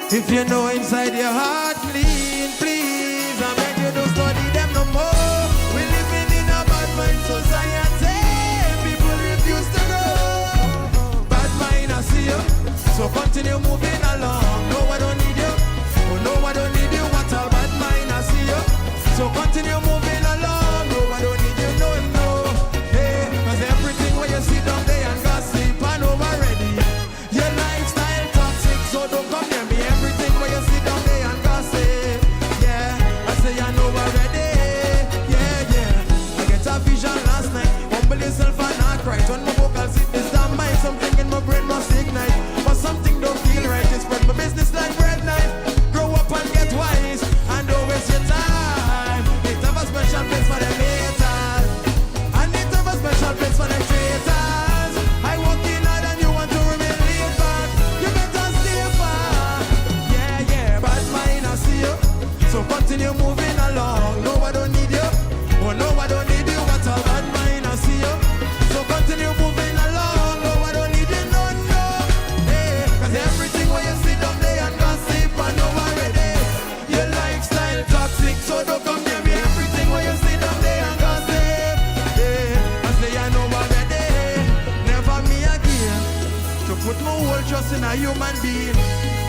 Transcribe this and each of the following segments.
If you know inside your heart clean, please, I beg you don't study them no more. We living in a bad mind society. People refuse to grow. Bad mind, I see you. So continue moving along. No, I don't need you. Oh, no, I don't need you. What a bad mind, I see you. So continue moving along. No, I don't need you. No, no. Hey, cause everything where you sit down there and gossip, I know already. Your lifestyle toxic, so don't come near me. Everything where you sit down there and gossip. Yeah, I say I know already. Yeah, yeah. I get a vision last night. Humble yourself and not cry. Turn my vocal sit this down mind. Something in my brain must ignite. But something don't feel right. It's spread my business like bread knife. Grow up and get wise. And don't waste your time. It have a special place for them haters. And it have a special place for them traitors. I walk in hard and you want to remain laid back. You better stay far. Yeah, yeah, bad mind, I see you. So continue moving along. No, I don't need you. Oh, no, I don't need you. What a bad mind, I see you. So continue moving along. No, I don't need you. No, no. Hey, cause everything where you sit down there and gossip, I know already. Your lifestyle toxic, so don't come near me. Everything where you sit down there and gossip. Yeah, I say I know already. Never me again. To put my whole trust in a human being.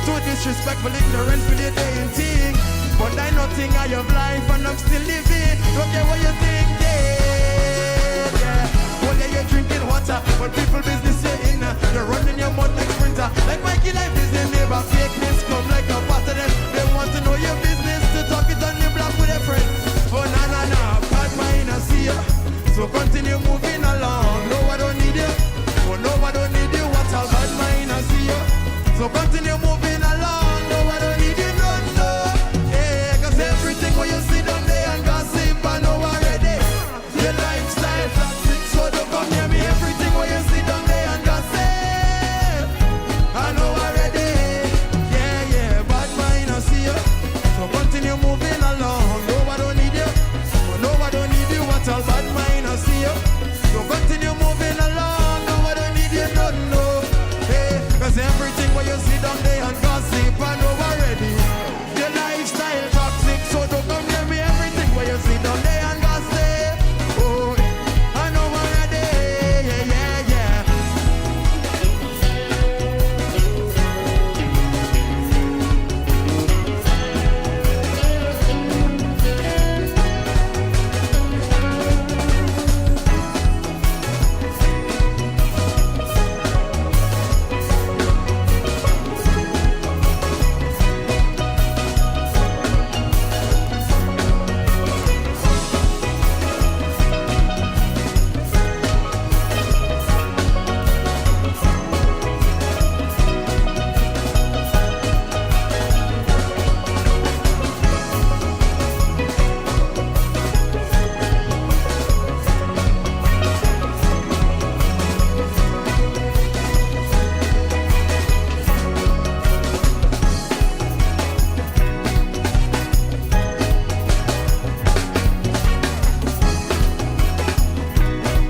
Too disrespectful, ignorance for the day and thing. But I nothing I have life and I'm still living. Don't care what you think, yeah. Well, yeah, you're drinking water, but people business you're in. You're running your mouth like sprinter. Like Mikey life is their neighbor. Fakeness come like a part of them. They want to know your business, to talk it on your block with a friend. Oh, na na na, bad mind, I see you. So continue moving along. No, I don't need you. Oh, no, I don't need you. What's a bad mind, I see you. So continue moving along. No, I don't need you, no, no. Yeah, cause everything where you sit down there and gossip, I know already. Your lifestyle toxic, so don't come near me. Everything where you sit down there and gossip, I know already. Yeah, yeah, bad mind, I see you. So continue moving along. No, I don't need you. Oh, no, I don't need you. What's a bad mind, I see you. So continue moving along. No, I don't need you, no, no. Hey, cause everything where you sit down there and gossip, I know already. Your lifestyle toxic, so don't come near me. Everything where you sit down there and gossip, oh, I know already. Yeah, yeah, yeah.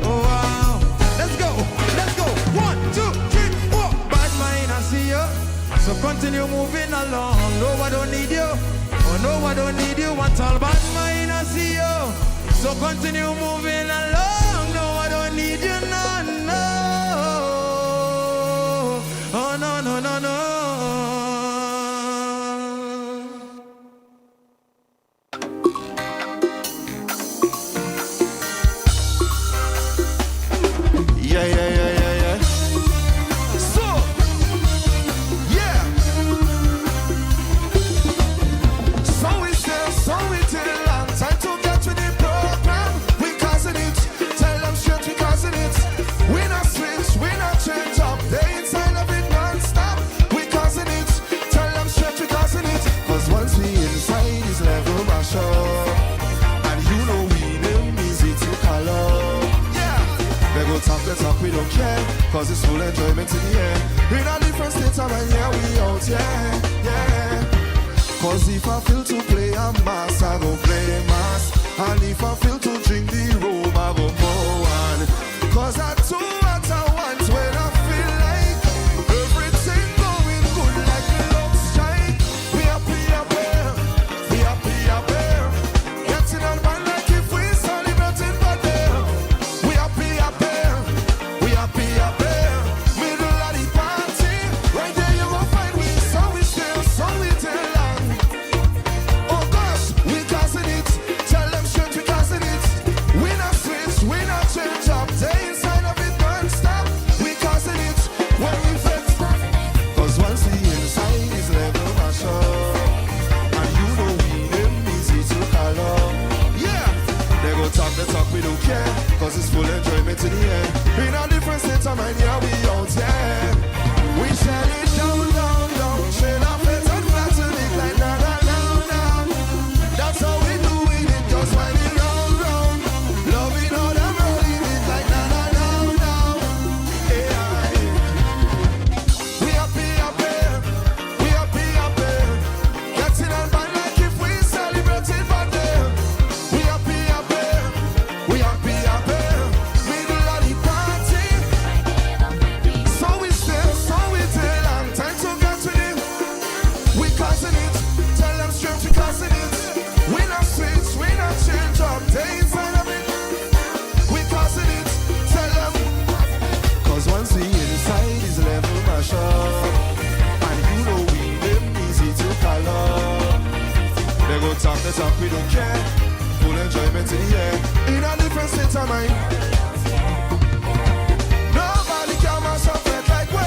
Oh, wow. Let's go. Let's go. 1, 2, 3, 4. Bad mind, I see you. So continue moving along. No, I don't need you. Oh, no, I don't need you. What's all bad mind, I see you. So continue moving along. No, I don't need you. No, no. Oh, no, no, no, no. Yeah, yeah, yeah, yeah, yeah. So, yeah. So we till long time to get with the program. We causing it, tell them straight we causing it. We not switch, we not change up. They inside of it non-stop. We causing it, tell them straight we causing it. Cause once we inside is level mash up. And you know we them easy to call up. They go talk the talk, we don't care. Cause it's full enjoyment in the air. In a different state of mind, yeah, we out, yeah, yeah. Cause if I feel to play a mass, I go play mass. And if I feel to drink the rum, I go pour one. Cause I do what I want when I feel like everything going good like a love strike. talk the talk, we don't care. Full enjoyment in here. In a different state of mind. Nobody can mash up it like we.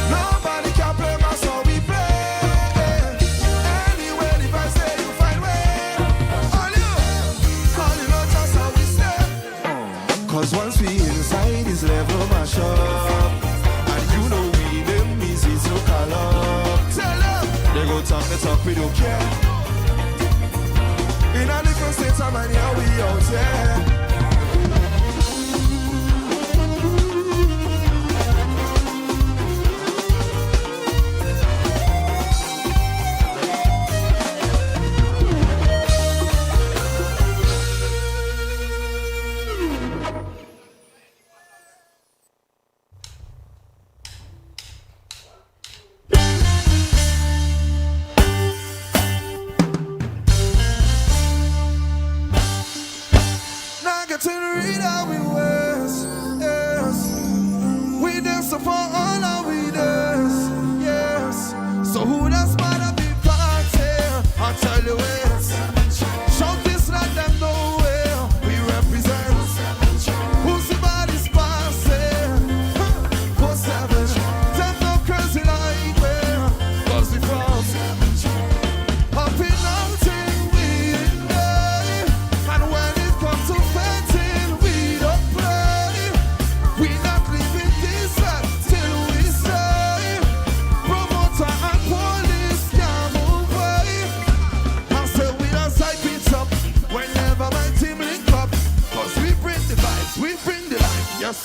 Nobody can play my song we play. Anyway, if I say you find way. All you know just how we stay. Cause once we inside this level mash up. And you know we them easy to call up. Tell them, they go talk the talk, we don't care. In a different state of mind, yeah, we out here.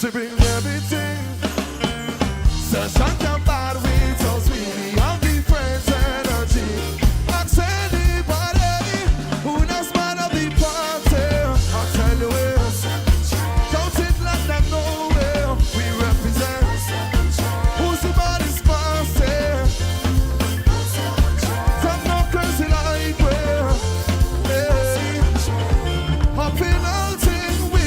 To bring everything. So shut down bad with us, we have different energy. Ask anybody who knows man of the party. I'll tell you this. Don't it let them know where we represent. Who's the body's party? Some not crazy like we're up in all things we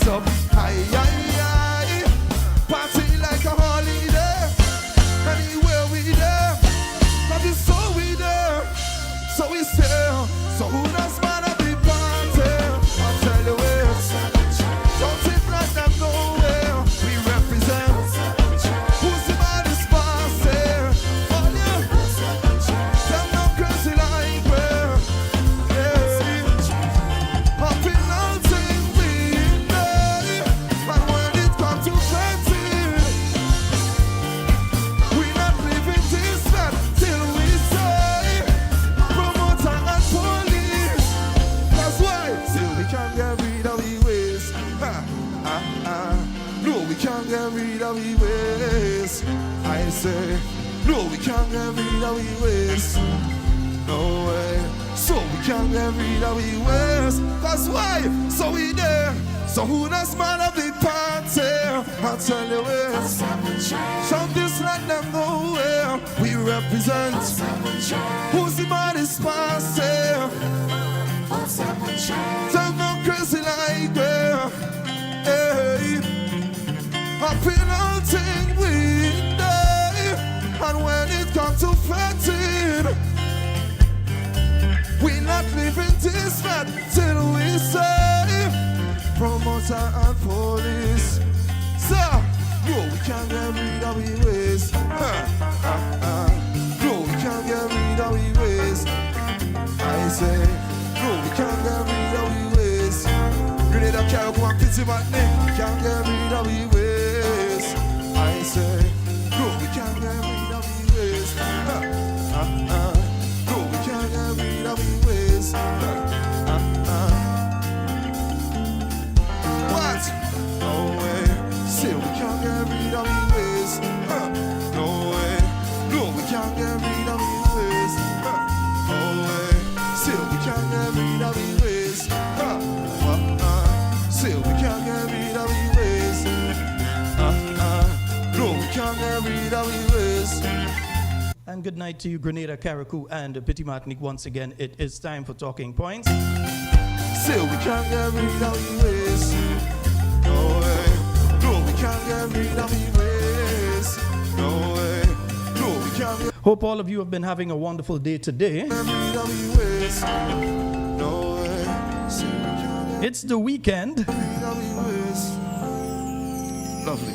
up, aye, aye, aye. Party like a holiday. Anywhere we there, love is so we there. So we say, so who does matter the party? I'll tell you this. Don't it let them know where we represent. Who's the baddest party? Oh yeah. Them no crazy like we're up in all things we. Can't get rid of we waste. I say, no, we can't get rid of we waste. No way. So we can't get rid of we waste. That's why. So we there. So who does man of the party? I'll tell you this. Some just let them know where we represent. Who's the baddest party? Them no crazy like where. Hey. Up in all things we die. And when it comes to fighting, we not living this fat till we say promoter and police. So, no, we can't get rid of we ways. No, we can't get rid of we ways. I say, no, we can't get rid of we ways. Grenada, Carriacou and Pity Matney, can't get rid of we ways. I say, no, we can't get rid of we ways. No, we can't get rid of we ways. What? No way. Say we can't get rid of we ways. No way. No, we can't get rid of we ways. No way. Say we can't get rid of we ways. Say we can't get rid of we ways. No, we can't get rid of we ways. ways. And good night to you, Grenada, Carriacou, and Petit Martinique. Once again, it is time for Talking Points. Still, we can't get rid of your ways. No way. No, we can't get rid of your ways. No way. No, we can't get Hope all of you have been having a wonderful day today. rid of your ways. No way. Still, we can't get It's the weekend. rid of your ways. Lovely.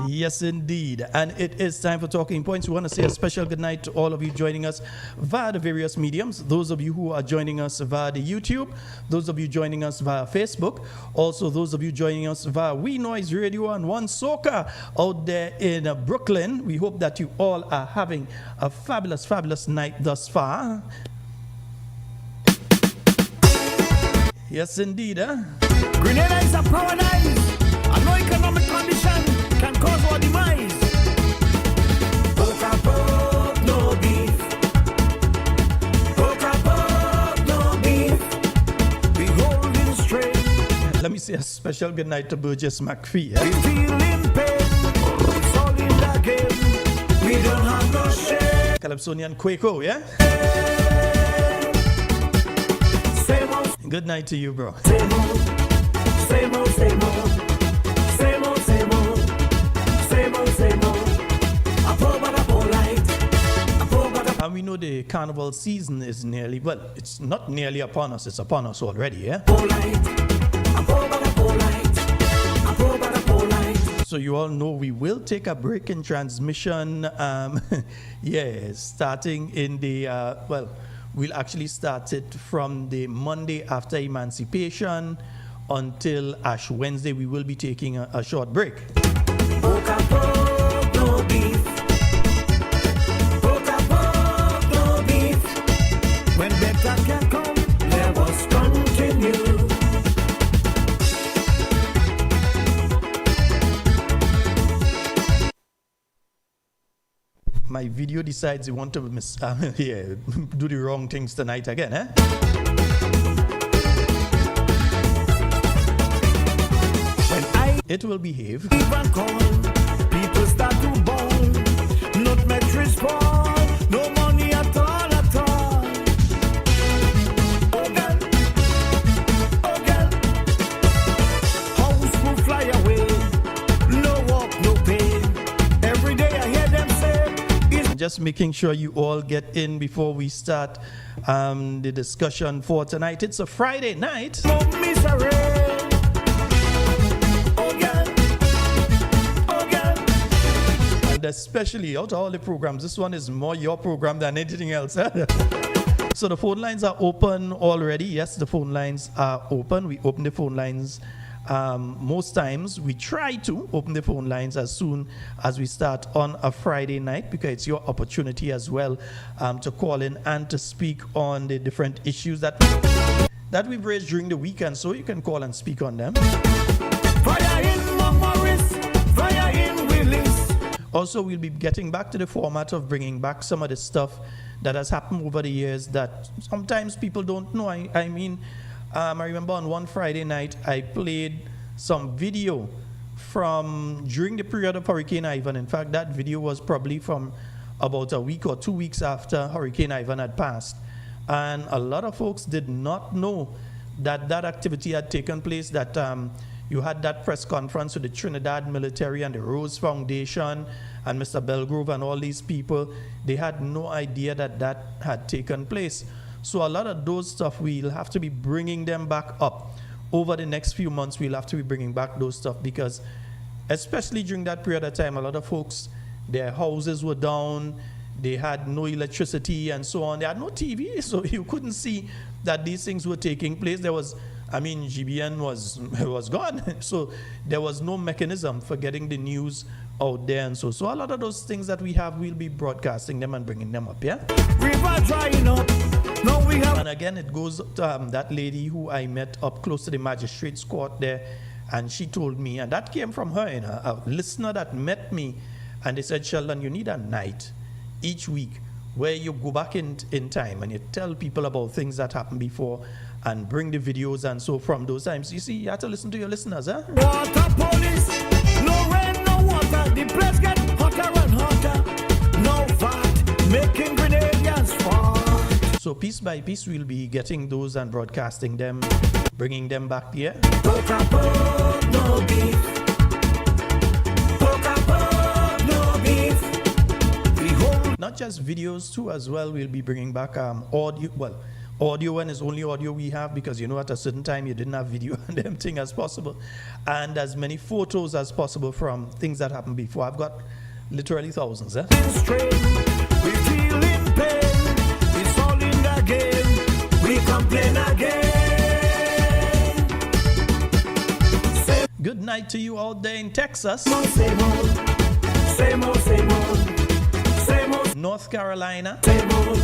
Yes, indeed. And it is time for Talking Points. We want to say a special good night to all of you joining us via the various mediums. Those of you who are joining us via the YouTube, those of you joining us via Facebook, also those of you joining us via We Noise Radio and One Soca out there in Brooklyn. We hope that you all are having a fabulous, fabulous night thus far. Yes, indeed. Grenada is a paradise, and no economic condition can cause our demise. Pork, no beef. Pork, no beef. We holding straight. Let me say a special good night to Burgess McPhee. We feeling pain. It's all in the game. We don't have no shame. Calypsonian Quaco, yeah? Same old, Good night to you, bro. same old, same old, same old, same old, same old, same old, same old. A poor but a polite, a poor but a And we know the carnival season is nearly, well, it's not nearly upon us, it's upon us already, yeah? polite, a poor but a polite, a poor but a polite. So you all know we will take a break in transmission, starting in the, we'll actually start it from the Monday after Emancipation until Ash Wednesday. We will be taking a short break. Pork, no beef. Pork, no beef. When better can come, let us continue. My video decides you want to do the wrong things tonight again, eh? When I It will behave. even call, people start to ball. Not mattress fall, no money at all, at all. Oh girl, house will fly away. No work, no pay. Every day I hear them say, it's Just making sure you all get in before we start the discussion for tonight. It's a Friday night. no misery. Oh girl, And especially out of all the programs, this one is more your program than anything else. So the phone lines are open already. Yes, the phone lines are open. We open the phone lines most times. We try to open the phone lines as soon as we start on a Friday night, because it's your opportunity as well to call in and to speak on the different issues that we've raised during the weekend. So you can call and speak on them. fire in Morris, fire in Willis. Also, we'll be getting back to the format of bringing back some of the stuff that has happened over the years that sometimes people don't know. I remember on one Friday night, I played some video from during the period of Hurricane Ivan. In fact, that video was probably from about a week or 2 weeks after Hurricane Ivan had passed. And a lot of folks did not know that that activity had taken place, that you had that press conference with the Trinidad military and the Rose Foundation and Mr. Belgrove and all these people. They had no idea that that had taken place. So a lot of those stuff, we'll have to be bringing them back up. Over the next few months, we'll have to be bringing back those stuff, because especially during that period of time, a lot of folks, their houses were down, they had no electricity and so on. They had no TV, so you couldn't see that these things were taking place. There was, GBN was gone. So there was no mechanism for getting the news out there. And so a lot of those things that we have, we'll be broadcasting them and bringing them up, yeah? River drying up. No, we have. And again, it goes to that lady who I met up close to the magistrate's court there, and she told me, and that came from her, a listener that met me, and they said, Sheldon, you need a night each week where you go back in time and you tell people about things that happened before and bring the videos. And so from those times, you see, you have to listen to your listeners, huh? Water police, no rain, no water piece by piece, we'll be getting those and broadcasting them, bringing them back here. Pork and pork, no beef. Pork and pork, no beef. We hold Not just videos too as well, we'll be bringing back audio. Well, audio when it's only audio we have, because at a certain time you didn't have video and them thing as possible. And as many photos as possible from things that happened before. I've got literally thousands. strain. We feel in pain. It's all in the game. We complain again. Good night to you out there in Texas, Same old, same old, same old, same old, North Carolina, same old,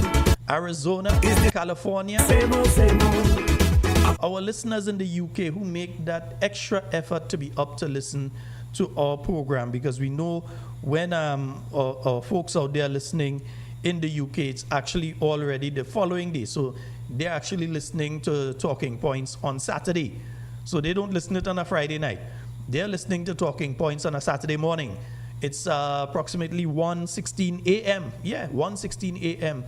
Arizona, California. same old, same old. Our listeners in the UK who make that extra effort to be up to listen to our program, because we know when our folks out there listening in the UK, it's actually already the following day. So they're actually listening to Talking Points on Saturday. So they don't listen it on a Friday night. They're listening to Talking Points on a Saturday morning. It's approximately 1:16 a.m. Yeah, 1:16 a.m.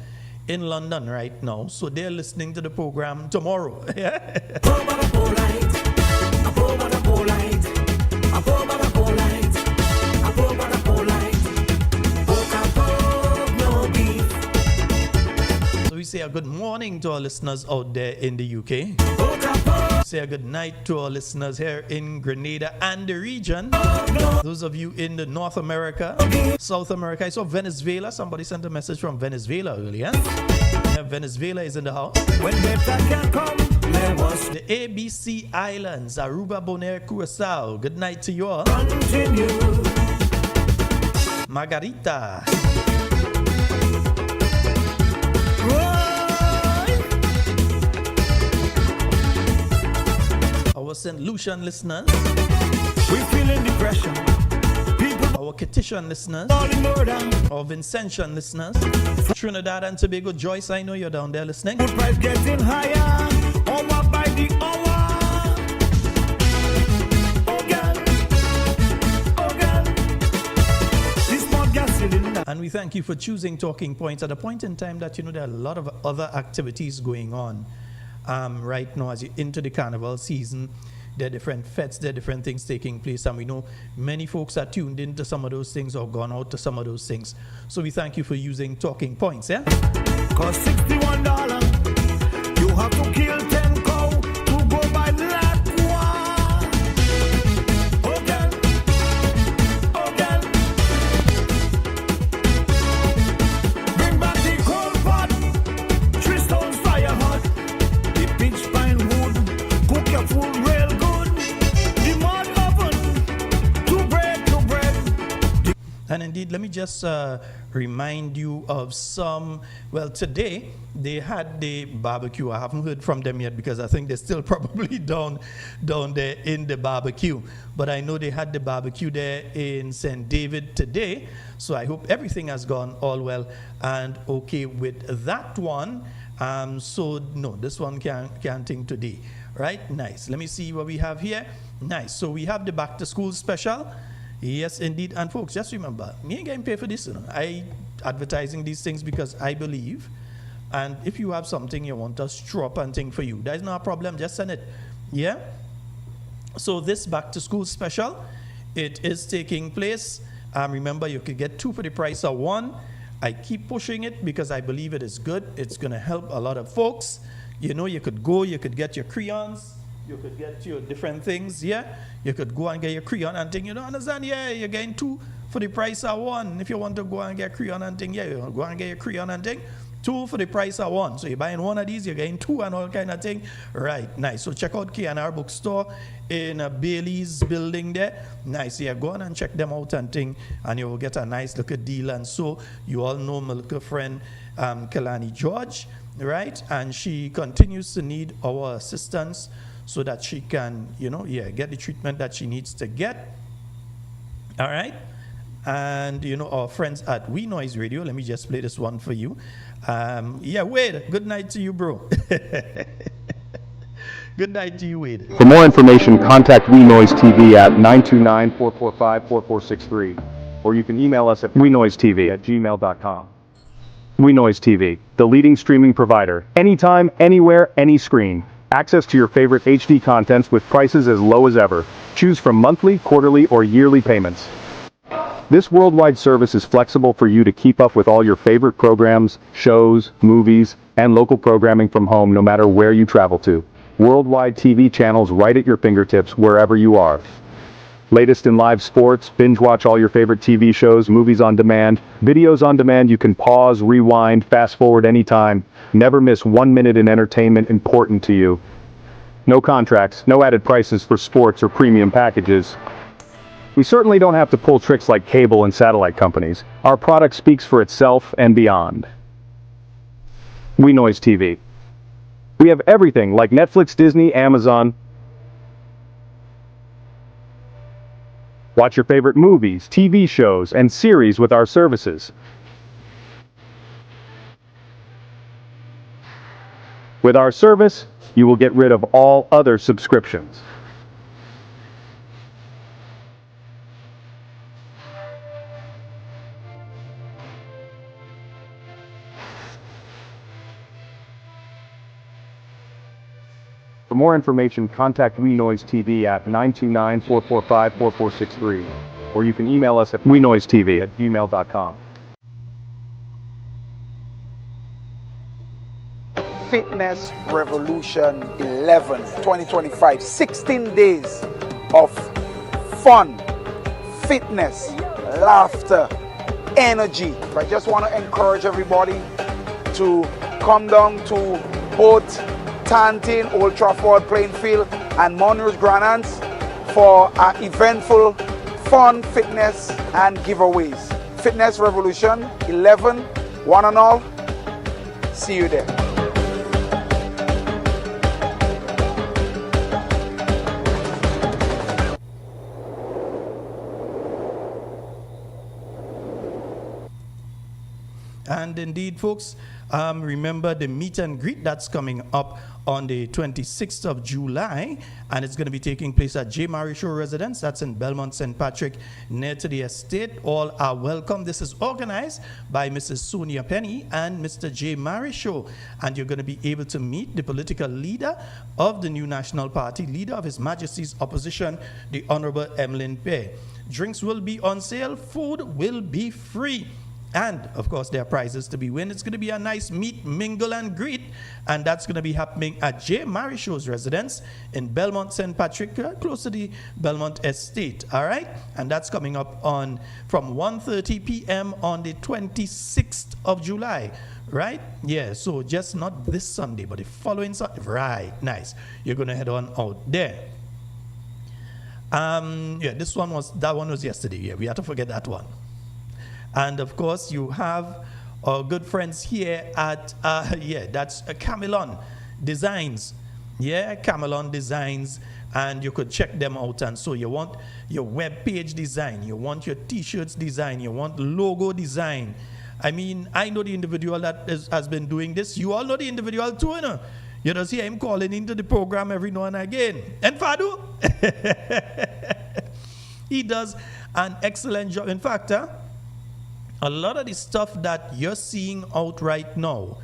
in London right now. So they're listening to the program tomorrow. So we say a good morning to our listeners out there in the UK. Say a good night to our listeners here in Grenada and the region. Those of you in the North America, South America. I saw Venezuela. Somebody sent a message from Venezuela earlier. Yeah, Venezuela is in the house. When better can come, let us The ABC Islands, Aruba, Bonaire, Curacao. Good night to you all. continue. Margarita. Our St. Lucian listeners, We feeling depression. People our Kittian listeners, falling murder. our Vincentian listeners, Trinidad and Tobago. Joyce, I know you're down there listening. Food price getting higher. Hour by the hour. Oh girl. Oh girl. This mod gas cylinder. And we thank you for choosing Talking Points at a point in time that there are a lot of other activities going on right now as you're into the carnival season. There are different fetes, there are different things taking place, and we know many folks are tuned into some of those things or gone out to some of those things. So we thank you for using Talking Points, yeah? Cost $61. You have to kill 10 cow to go by that one. Oh girl. Oh girl. Bring back the coal pot. 3 stones fire hot. The pitch pine wood. Cook your food real good. The mud oven. To bread. And indeed, let me just remind you of some. Well, today they had the barbecue. I haven't heard from them yet because I think they're still probably down there in the barbecue. But I know they had the barbecue there in St. David today. So I hope everything has gone all well and okay with that one. So no, this one can't think today. Right? Nice. Let me see what we have here. Nice. So we have the back to school special. Yes, indeed. And folks, just remember, me ain't getting paid for this. I advertising these things because I believe. And if you have something you want us to drop and thing for you, there's no problem. Just send it. Yeah? So this back to school special, it is taking place. Remember, you could get 2 for the price of 1. I keep pushing it because I believe it is good. It's going to help a lot of folks. You could go, you could get your crayons. You could get your different things, yeah? You could go and get your crayon and thing. You don't understand? Yeah, you're getting 2 for the price of 1. If you want to go and get crayon and thing, yeah, you go and get your crayon and thing. 2 for the price of 1. So you're buying 1 of these, you're getting 2 and all kind of thing. Right, nice. So check out K&R Bookstore in Bailey's building there. Nice. Yeah, go on and check them out and thing, and you will get a nice little deal. And so you all know my little friend, Kalani George, right? And she continues to need our assistance so that she can, get the treatment that she needs to get. All right? And, our friends at We Noise Radio, let me just play this one for you. Wade, good night to you, bro. Good night to you, Wade. For more information, contact We Noise TV at 929-445-4463, or you can email us at wenoisetv@gmail.com. WeNoise TV, the leading streaming provider. Anytime, anywhere, any screen. Access to your favorite HD contents with prices as low as ever. Choose from monthly, quarterly, or yearly payments. This worldwide service is flexible for you to keep up with all your favorite programs, shows, movies, and local programming from home no matter where you travel to. Worldwide TV channels right at your fingertips wherever you are. Latest in live sports, binge watch all your favorite TV shows, movies on demand, videos on demand. You can pause, rewind, fast forward anytime. Never miss 1 minute in entertainment important to you. No contracts, no added prices for sports or premium packages. We certainly don't have to pull tricks like cable and satellite companies. Our product speaks for itself and beyond. WeNoise TV. We have everything like Netflix, Disney, Amazon. Watch your favorite movies, TV shows, and series with our services. With our service, you will get rid of all other subscriptions. For more information, contact WeNoise TV at 929-445-4463, or you can email us at wenoisetv@gmail.com. Fitness Revolution 11 2025, 16 days of fun, fitness, laughter, energy. I just want to encourage everybody to come down to both Tantin, Old Trafford, Plainfield, and Monroe's Grandans for our eventful fun, fitness, and giveaways. Fitness Revolution 11, one and all. See you there. And indeed, folks, remember the meet and greet that's coming up on the 26th of July, and it's going to be taking place at J. Mary Show Residence. That's in Belmont, St. Patrick, near to the estate. All are welcome. This is organized by Mrs. Sonia Penny and Mr. J. Mary Show, and you're going to be able to meet the political leader of the new National Party, leader of His Majesty's opposition, the Honorable Emlyn Pear. Drinks will be on sale. Food will be free. And, of course, there are prizes to be won. It's going to be a nice meet, mingle, and greet. And that's going to be happening at J. Mary Show's residence in Belmont, St. Patrick, close to the Belmont Estate. All right? And that's coming up on from 1:30 p.m. on the 26th of July. Right? Yeah, so just not this Sunday, but the following Sunday. Right. Nice. You're going to head on out there. Yeah, that one was yesterday. Yeah, we had to forget that one. And of course, you have our good friends here at, that's Camelon Designs. Yeah, Camelon Designs. And you could check them out. And so you want your web page design, you want your t-shirts design, you want logo design. I mean, I know the individual that has been doing this. You all know the individual too, you know. You just hear him calling into the program every now and again. And Fadu, he does an excellent job. In fact, a lot of the stuff that you're seeing out right now,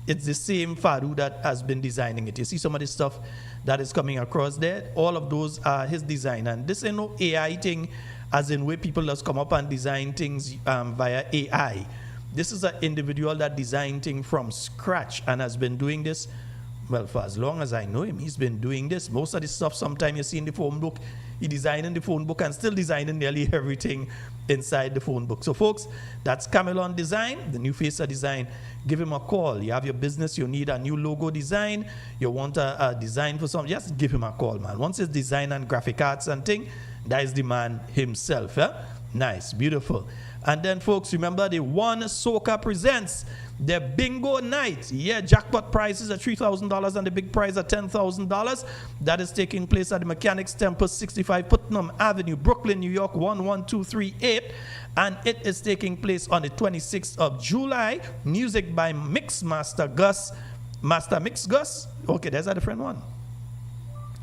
it's the same Fadu that has been designing it. You see some of the stuff that is coming across there, all of those are his design. And this ain't no AI thing, as in where people just come up and design things via AI. This is an individual that designed things from scratch and has been doing this, well, for as long as I know him, he's been doing this. Most of the stuff sometimes you see in the phone book, he designed in the phone book and still designing nearly everything inside the phone book. So folks, that's Camelon Design, the new face of design. Give him a call. You have your business, you need a new logo design, you want a design for something, just give him a call, man. Once it's design and graphic arts and thing, that is the man himself. Nice, beautiful. And then folks, remember the One Soca presents the bingo night. Yeah, jackpot prizes at $3,000 and the big prize at $10,000. That is taking place at the Mechanics Temple, 65 Putnam Avenue, Brooklyn, New York, 11238. And it is taking place on the 26th of July. Music by Mix Master Gus. Master Mix Gus. Okay, there's a different one.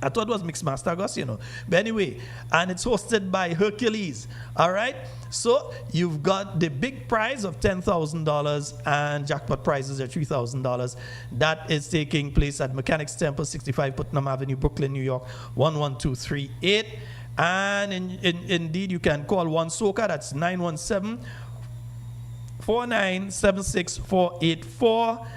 I thought it was Mixmaster Gus, you know. But anyway, and it's hosted by Hercules. All right. So you've got the big prize of $10,000 and jackpot prizes at $3,000. That is taking place at Mechanics Temple, 65 Putnam Avenue, Brooklyn, New York, 11238. And indeed, you can call One Soca. That's 917-4976-484.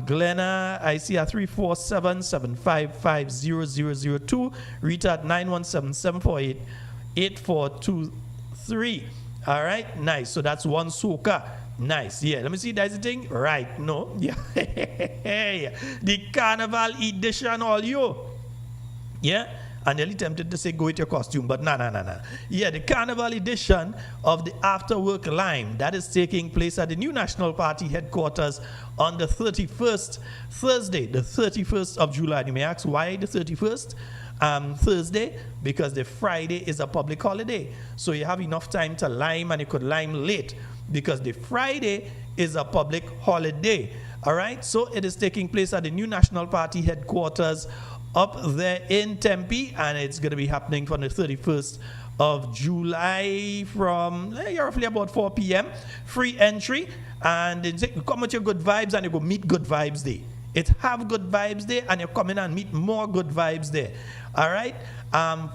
Glenna, I see a 347-755-0002. Rita at 917-748-8423. All right, nice. So that's One Soca. Nice. Yeah, let me see. That's the thing. Right. No. Yeah. The Carnival edition, all you. Yeah. I'm nearly tempted to say go with your costume, but no. Yeah, the Carnival edition of the After Work Lime, that is taking place at the New National Party headquarters on the 31st, Thursday, the 31st of July. And you may ask, why the 31st? Thursday, because the Friday is a public holiday. So you have enough time to lime, and you could lime late, because the Friday is a public holiday. All right, so it is taking place at the New National Party headquarters up there in Tempe, and it's going to be happening from the 31st of July from roughly about 4 p.m. Free entry, and you come with your good vibes and you go meet good vibes there. It have good vibes there, and you come in and meet more good vibes there. All right,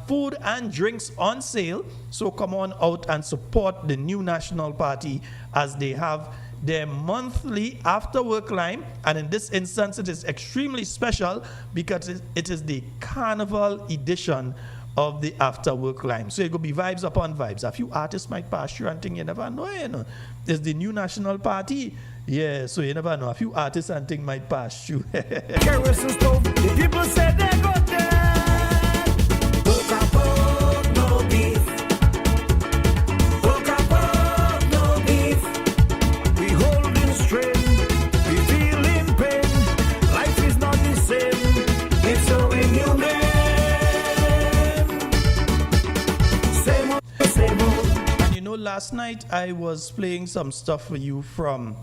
food and drinks on sale, so come on out and support the New National Party as they have their monthly after work lime, and in this instance it is extremely special because it is the Carnival edition of the after work lime. So it could be vibes upon vibes. A few artists might pass through and think, you never know, you know. It's the New National Party. Yeah, so you never know. A few artists and things might pass through. Kerosene stove, the people say they got that. Pork, no beef. Pork, no beef. We holding strength, we feeling pain. Life is not the same, it's so inhumane. Same old. And you know, last night I was playing some stuff for you from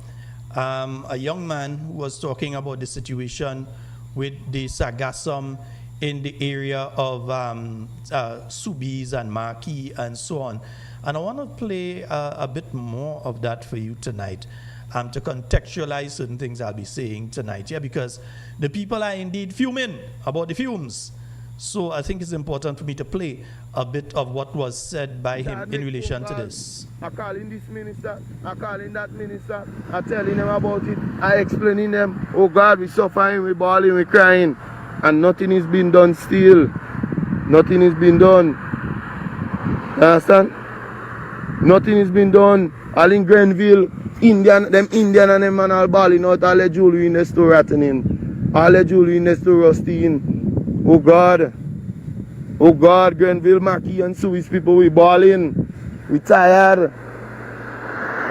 a young man who was talking about the situation with the Sargassum in the area of Soubise and Marquis and so on. And I want to play a bit more of that for you tonight to contextualize certain things I'll be saying tonight. Yeah, because the people are indeed fuming about the fumes. So I think it's important for me to play a bit of what was said by him in relation to this. I calling this minister, I calling that minister, I telling them about it, I explaining them, oh God, we suffering, we bawling, we crying, and nothing is being done still. Nothing is being done. You understand? Nothing is being done. All in Grenville, them Indian and them man all bawling out, all the jewelry in the store rotting. All the jewelry in the store rusting. Oh God, Grenville, Marquis and Swiss people, we balling, we tired.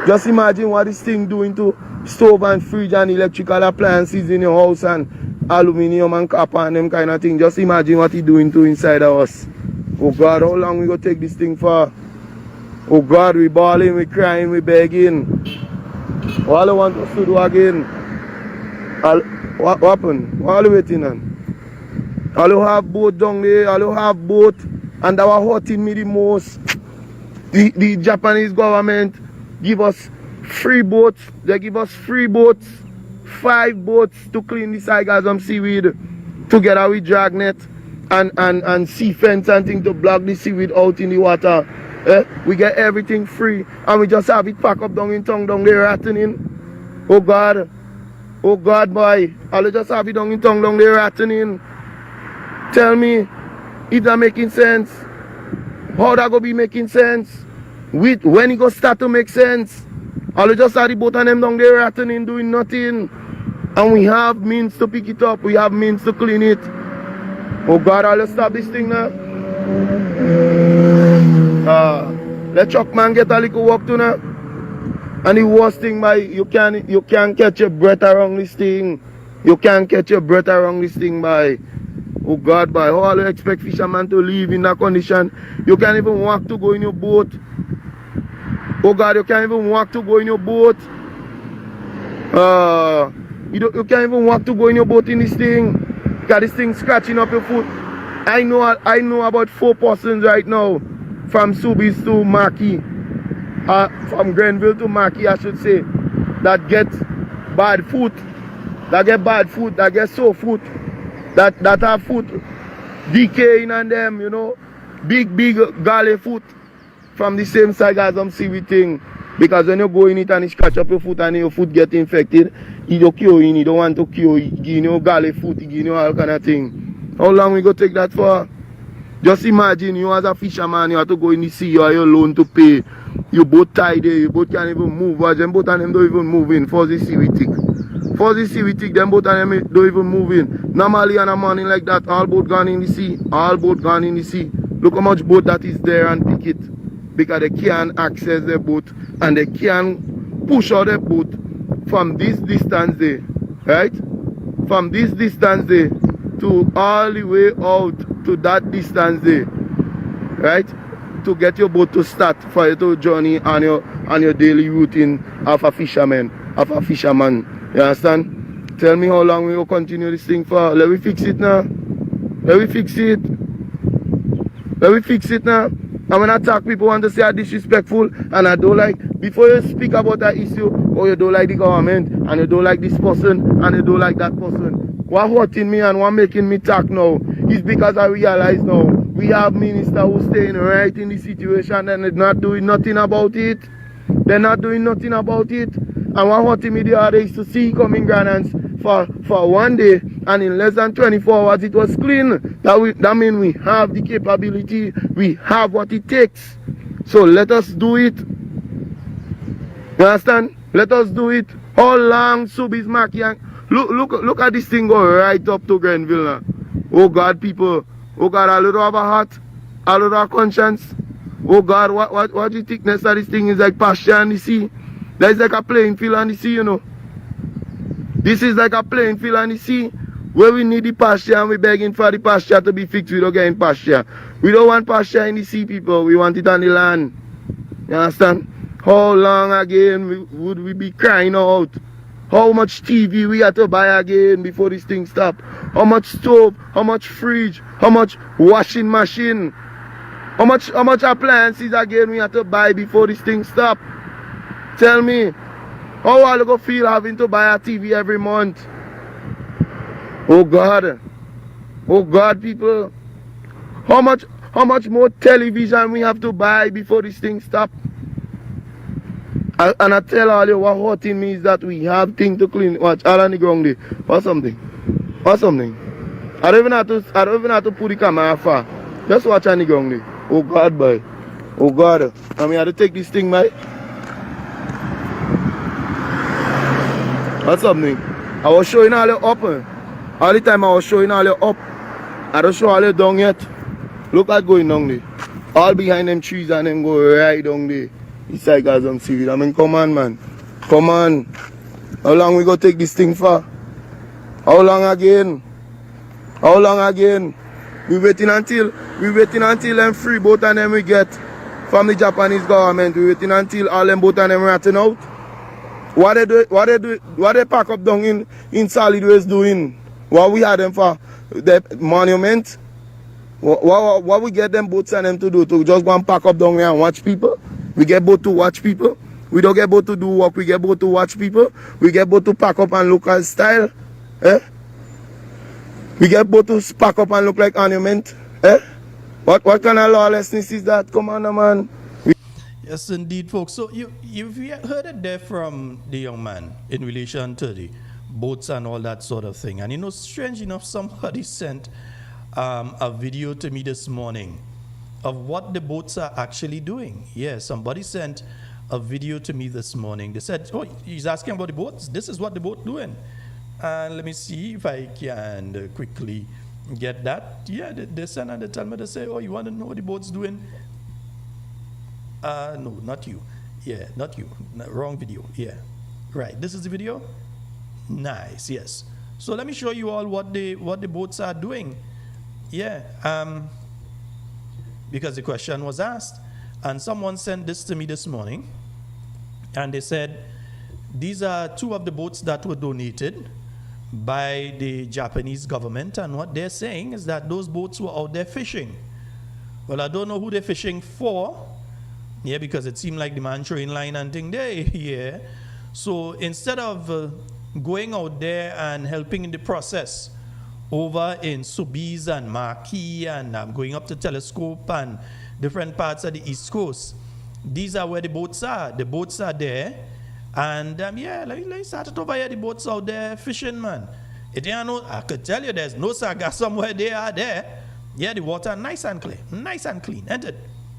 Just imagine what this thing doing to stove and fridge and electrical appliances in your house and aluminium and copper and them kind of thing. Just imagine what it's doing to inside of us. Oh God, how long we gonna take this thing for? Oh God, we balling, we crying, we begging. All I want us to do again. What happened? What are we waiting on? All who have boat down there, all who have boat, and that was hurting me the most. The Japanese government give us free boats. They give us free boats, 5 boats to clean the Sargassum seaweed, together with dragnet and sea fence and things to block the seaweed out in the water. We get everything free, and we just have it packed up down in tongue down there rotting. Oh God, boy, I'll just have it down in tongue down there rotting. Tell me, if that making sense? How that go be making sense? When it go start to make sense? I'll just have the boat and them down there rotting, doing nothing. And we have means to pick it up, we have means to clean it. Oh God, I'll stop this thing now. Let truck man get a little work to now. And the worst thing, you can't catch your breath around this thing. You can't catch your breath around this thing, boy. Oh God, boy, how do you expect fishermen to live in that condition? You can't even walk to go in your boat. Oh God, you can't even walk to go in your boat. You can't even walk to go in your boat in this thing. Got this thing scratching up your foot. I know about 4 persons right now from Subis to Maki, from Grenville to Maki, I should say, that get bad foot, that get sore foot, that have foot decaying on them, you know, big galley foot from the same Sargassum seaweed thing. Because when you go in it and you scratch up your foot and your foot get infected, you don't cure in, you don't want to cure, you give you galley foot, you give you all kind of thing. How long we go take that for? Just imagine you as a fisherman, you have to go in the sea, you have your loan to pay. You both tied there, you both can't even move. Watch them both of them don't even move in for the seaweed tick. For the seaweed tick, them both of them don't even move in. Normally on a morning like that, all boat gone in the sea. All boat gone in the sea. Look how much boat that is there and pick it. Because they can't access the boat and they can't push out the boat from this distance there. Right? From this distance there to all the way out to that distance there. Right? To get your boat to start for you to journey on your daily routine of a fisherman. You understand? Tell me how long we will continue this thing for. Let me fix it now. Let me fix it. Let me fix it now. And when I talk, people want to say I'm disrespectful and I don't like, before you speak about that issue, or you don't like the government and you don't like this person and you don't like that person. What hurting me and what making me talk now is because I realize now we have ministers who staying right in the situation and they're not doing nothing about it. They're not doing nothing about it. And what hurting me the other is to see coming Ghanaians for one day and in less than 24 hours it was clean. That means we have the capability, we have what it takes. So let us do it. You understand? Let us do it. How long Subis Maki? Look at this thing go right up to Grenville now. Oh God, people. Oh God, a little of a heart, a little of conscience. Oh God, what the thickness of this thing is like pasture on the sea. That is like a playing field on the sea, you know. This is like a playing field on the sea where we need the pasture and we're begging for the pasture to be fixed. We don't get in pasture. We don't want pasture in the sea, people. We want it on the land. You understand? How long again would we be crying out? How much TV we have to buy again before this thing stop? How much stove? How much fridge? How much washing machine? How much appliances again we have to buy before this thing stop? Tell me, how are you going to feel having to buy a TV every month? Oh God, people. How much more television we have to buy before this thing stop? And I tell all you what hurting me is that we have things to clean. Watch, all on the ground there. Or something. I don't even have to put the camera far. Just watch on the ground there. Oh God, boy. Oh God. I mean, I have to take this thing, boy. What's something? I was showing all you up. All the time I was showing all you up. I don't show all you down yet. Look at going down there. All behind them trees and them go right down there. It's like some seaweed. I mean, come on, man. Come on. How long we gonna take this thing for? How long again? How long again? We waiting until them free boat and them we get from the Japanese government. We waiting until all them boat and them ratting out. What they pack up down in solid waste doing? What we had them for? The monument? What we get them boats and them to do? To just go and pack up down here and watch people? We get boat to watch people. We don't get boat to do work. We get boat to watch people. We get boat to pack up and look at style. Eh? We get boat to pack up and look like ornament. Eh? What kind of lawlessness is that? Come on, man. Yes, indeed, folks. So you've heard it there from the young man in relation to the boats and all that sort of thing. And you know, strange enough, somebody sent a video to me this morning of what the boats are actually doing. Yeah, somebody sent a video to me this morning. They said, oh, he's asking about the boats. This is what the boat doing. And let me see if I can quickly get that. Yeah, they send and they tell me, they say, oh, you want to know what the boat's doing? No, not you. Yeah, not you. No, wrong video. Yeah. Right. This is the video? Nice, yes. So let me show you all what the boats are doing. Yeah. Because the question was asked, and someone sent this to me this morning, and they said, these are two of the boats that were donated by the Japanese government, and what they're saying is that those boats were out there fishing. Well, I don't know who they're fishing for, yeah, because it seemed like the man throwing line and thing there, yeah. So instead of going out there and helping in the process over in Sobeys and Marquis and going up to Telescope and different parts of the East Coast, these are where the boats are. The boats are there. And yeah, like start it over here, the boats out there fishing, man. It ain't no, I could tell you there's no Sargassum where they are there. Yeah, the water nice and clean, ain't it?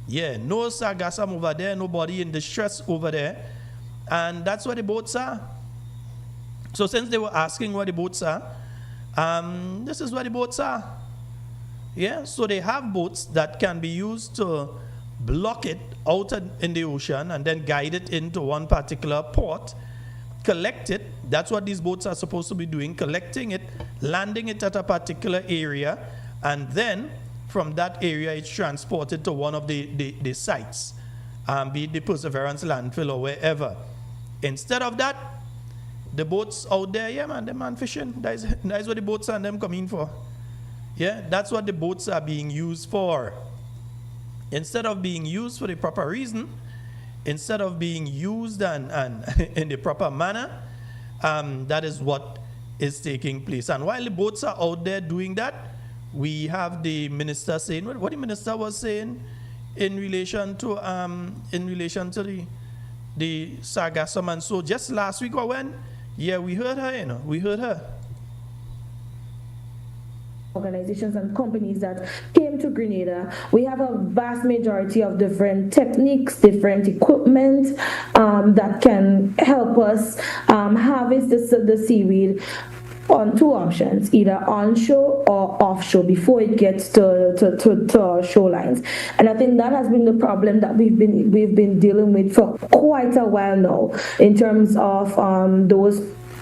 Yeah, no Sargassum over there, nobody in distress over there. And that's where the boats are. So since they were asking where the boats are, this is where the boats are. Yeah, so they have boats that can be used to block it out in the ocean and then guide it into one particular port, collect it. That's what these boats are supposed to be doing, collecting it, landing it at a particular area, and then from that area it's transported to one of the sites, be it the Perseverance landfill or wherever. Instead of that, the boats out there, yeah man, them man fishing. That's what the boats and them coming for. Yeah, that's what the boats are being used for. Instead of being used for the proper reason, instead of being used and in the proper manner, that is what is taking place. And while the boats are out there doing that, we have the minister saying what the minister was saying in relation to the Sargassum. And so just last week or when, yeah, we heard her, we heard her. Organizations and companies that came to Grenada. We have a vast majority of different techniques, different equipment that can help us harvest the seaweed on two options, either onshore or offshore before it gets to our shorelines. And I think that has been the problem that we've been dealing with for quite a while now in terms of those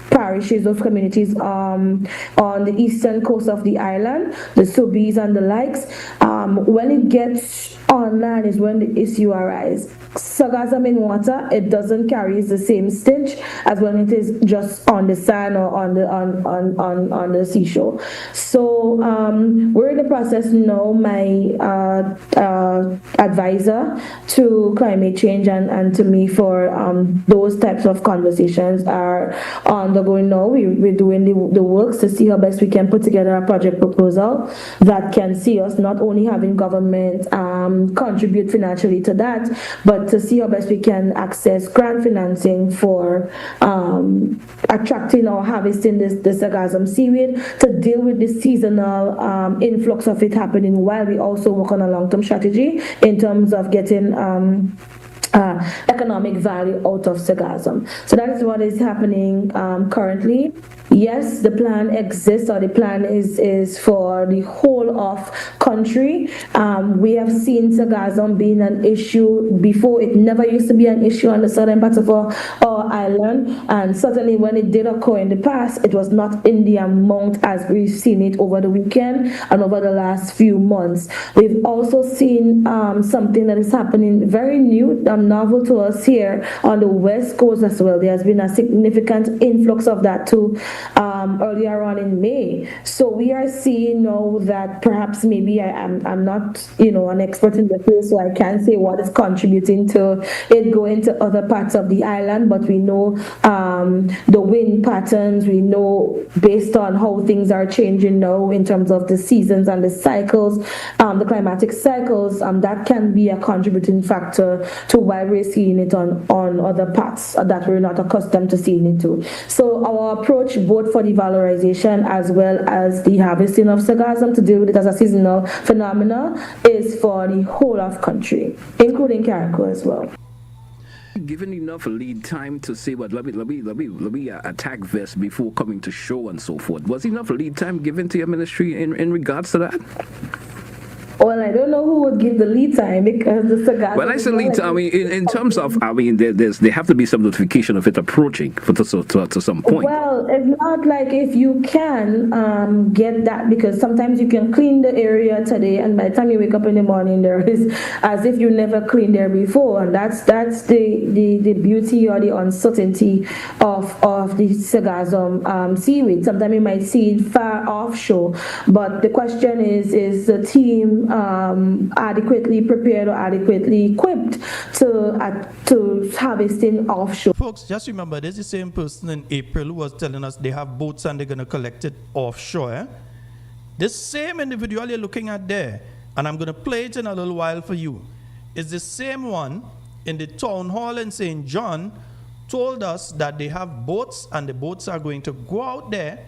parishes, those communities on the eastern coast of the island, the Sobeys and the likes. When it gets on land is when the issue arises. Sargassum in water, it doesn't carry the same stench as when it is just on the sand or on the seashore. So we're in the process now. My advisor to climate change and to me for those types of conversations are undergoing now. We're doing the works to see how best we can put together a project proposal that can see us not only having government contribute financially to that, but to see how best we can access grant financing for attracting or harvesting the Sargassum seaweed to deal with the seasonal influx of it happening, while we also work on a long-term strategy in terms of getting economic value out of Sargassum. So that is what is happening currently. Yes, the plan exists, or the plan is for the whole of country. We have seen Sargassum being an issue before. It never used to be an issue on the southern part of our island, and certainly when it did occur in the past, it was not in the amount as we've seen it over the weekend and over the last few months. We've also seen something that is happening very new, novel to us here on the west coast as well. There has been a significant influx of that too earlier on in May. So we are seeing now that perhaps maybe I'm not an expert in the field, so I can't say what is contributing to it going to other parts of the island, but we know the wind patterns, we know based on how things are changing now in terms of the seasons and the cycles, the climatic cycles, that can be a contributing factor to why we're seeing it on other parts that we're not accustomed to seeing it to. So our approach, both for the valorization as well as the harvesting of Sargassum to deal with it as a seasonal phenomena, is for the whole of country, including Carriacou as well. Given enough lead time to say what let me attack this before coming to show and so forth. Was enough lead time given to your ministry in regards to that? Well, I don't know who would give the lead time, because the Sargassum. Well, I say lead time. I mean, in terms of, there have to be some notification of it approaching to some point. Well, it's not like if you can get that, because sometimes you can clean the area today, and by the time you wake up in the morning, there is as if you never cleaned there before, and that's that's the beauty or the uncertainty of the Sargassum seaweed. Sometimes you might see it far offshore, but the question is the team adequately prepared or adequately equipped to harvesting offshore? Folks, just remember, there's the same person in April who was telling us they have boats and they're going to collect it offshore. Eh? This same individual you're looking at there, and I'm going to play it in a little while for you, is the same one in the town hall in St. John told us that they have boats and the boats are going to go out there,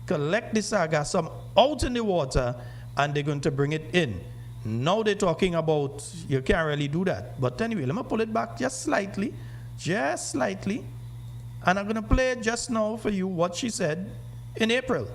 collect the sargassum out in the water, and they're going to bring it in. Now they're talking about you can't really do that. But anyway, let me pull it back just slightly, and I'm going to play it just now for you what she said in April.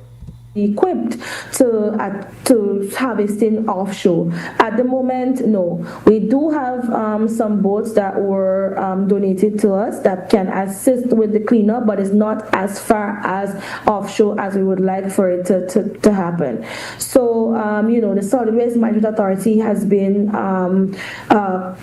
Equipped to harvesting offshore. At the moment, no. We do have some boats that were donated to us that can assist with the cleanup, but it's not as far as offshore as we would like for it to happen. So, the Solid Waste Management Authority has been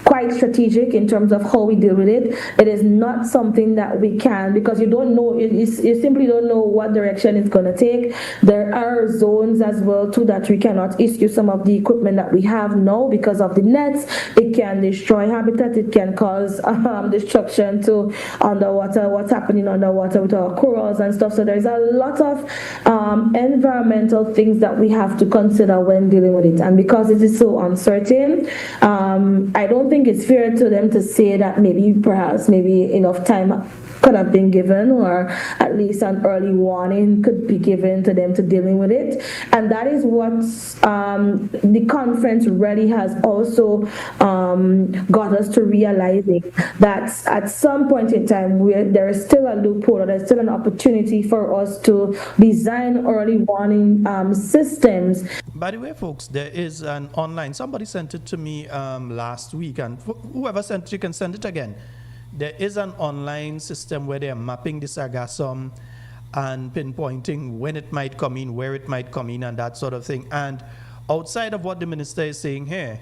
quite strategic in terms of how we deal with it. It is not something that we can, because you don't know, you simply don't know what direction it's going to take. There are zones as well too that we cannot issue some of the equipment that we have now because of the nets. It can destroy habitat. It can cause destruction to underwater, what's happening underwater with our corals and stuff. So there's a lot of environmental things that we have to consider when dealing with it. And because it is so uncertain, I don't think it's fair to them to say that maybe enough time could have been given, or at least an early warning could be given to them to dealing with it. And that is what the conference really has also got us to realizing, that at some point in time there is still a loophole, or there's still an opportunity for us to design early warning systems. By the way, folks, there is an online, somebody sent it to me last week, and whoever sent it, you can send it again. There is an online system where they are mapping the sargassum and pinpointing when it might come in, where it might come in, and that sort of thing. And outside of what the minister is saying here,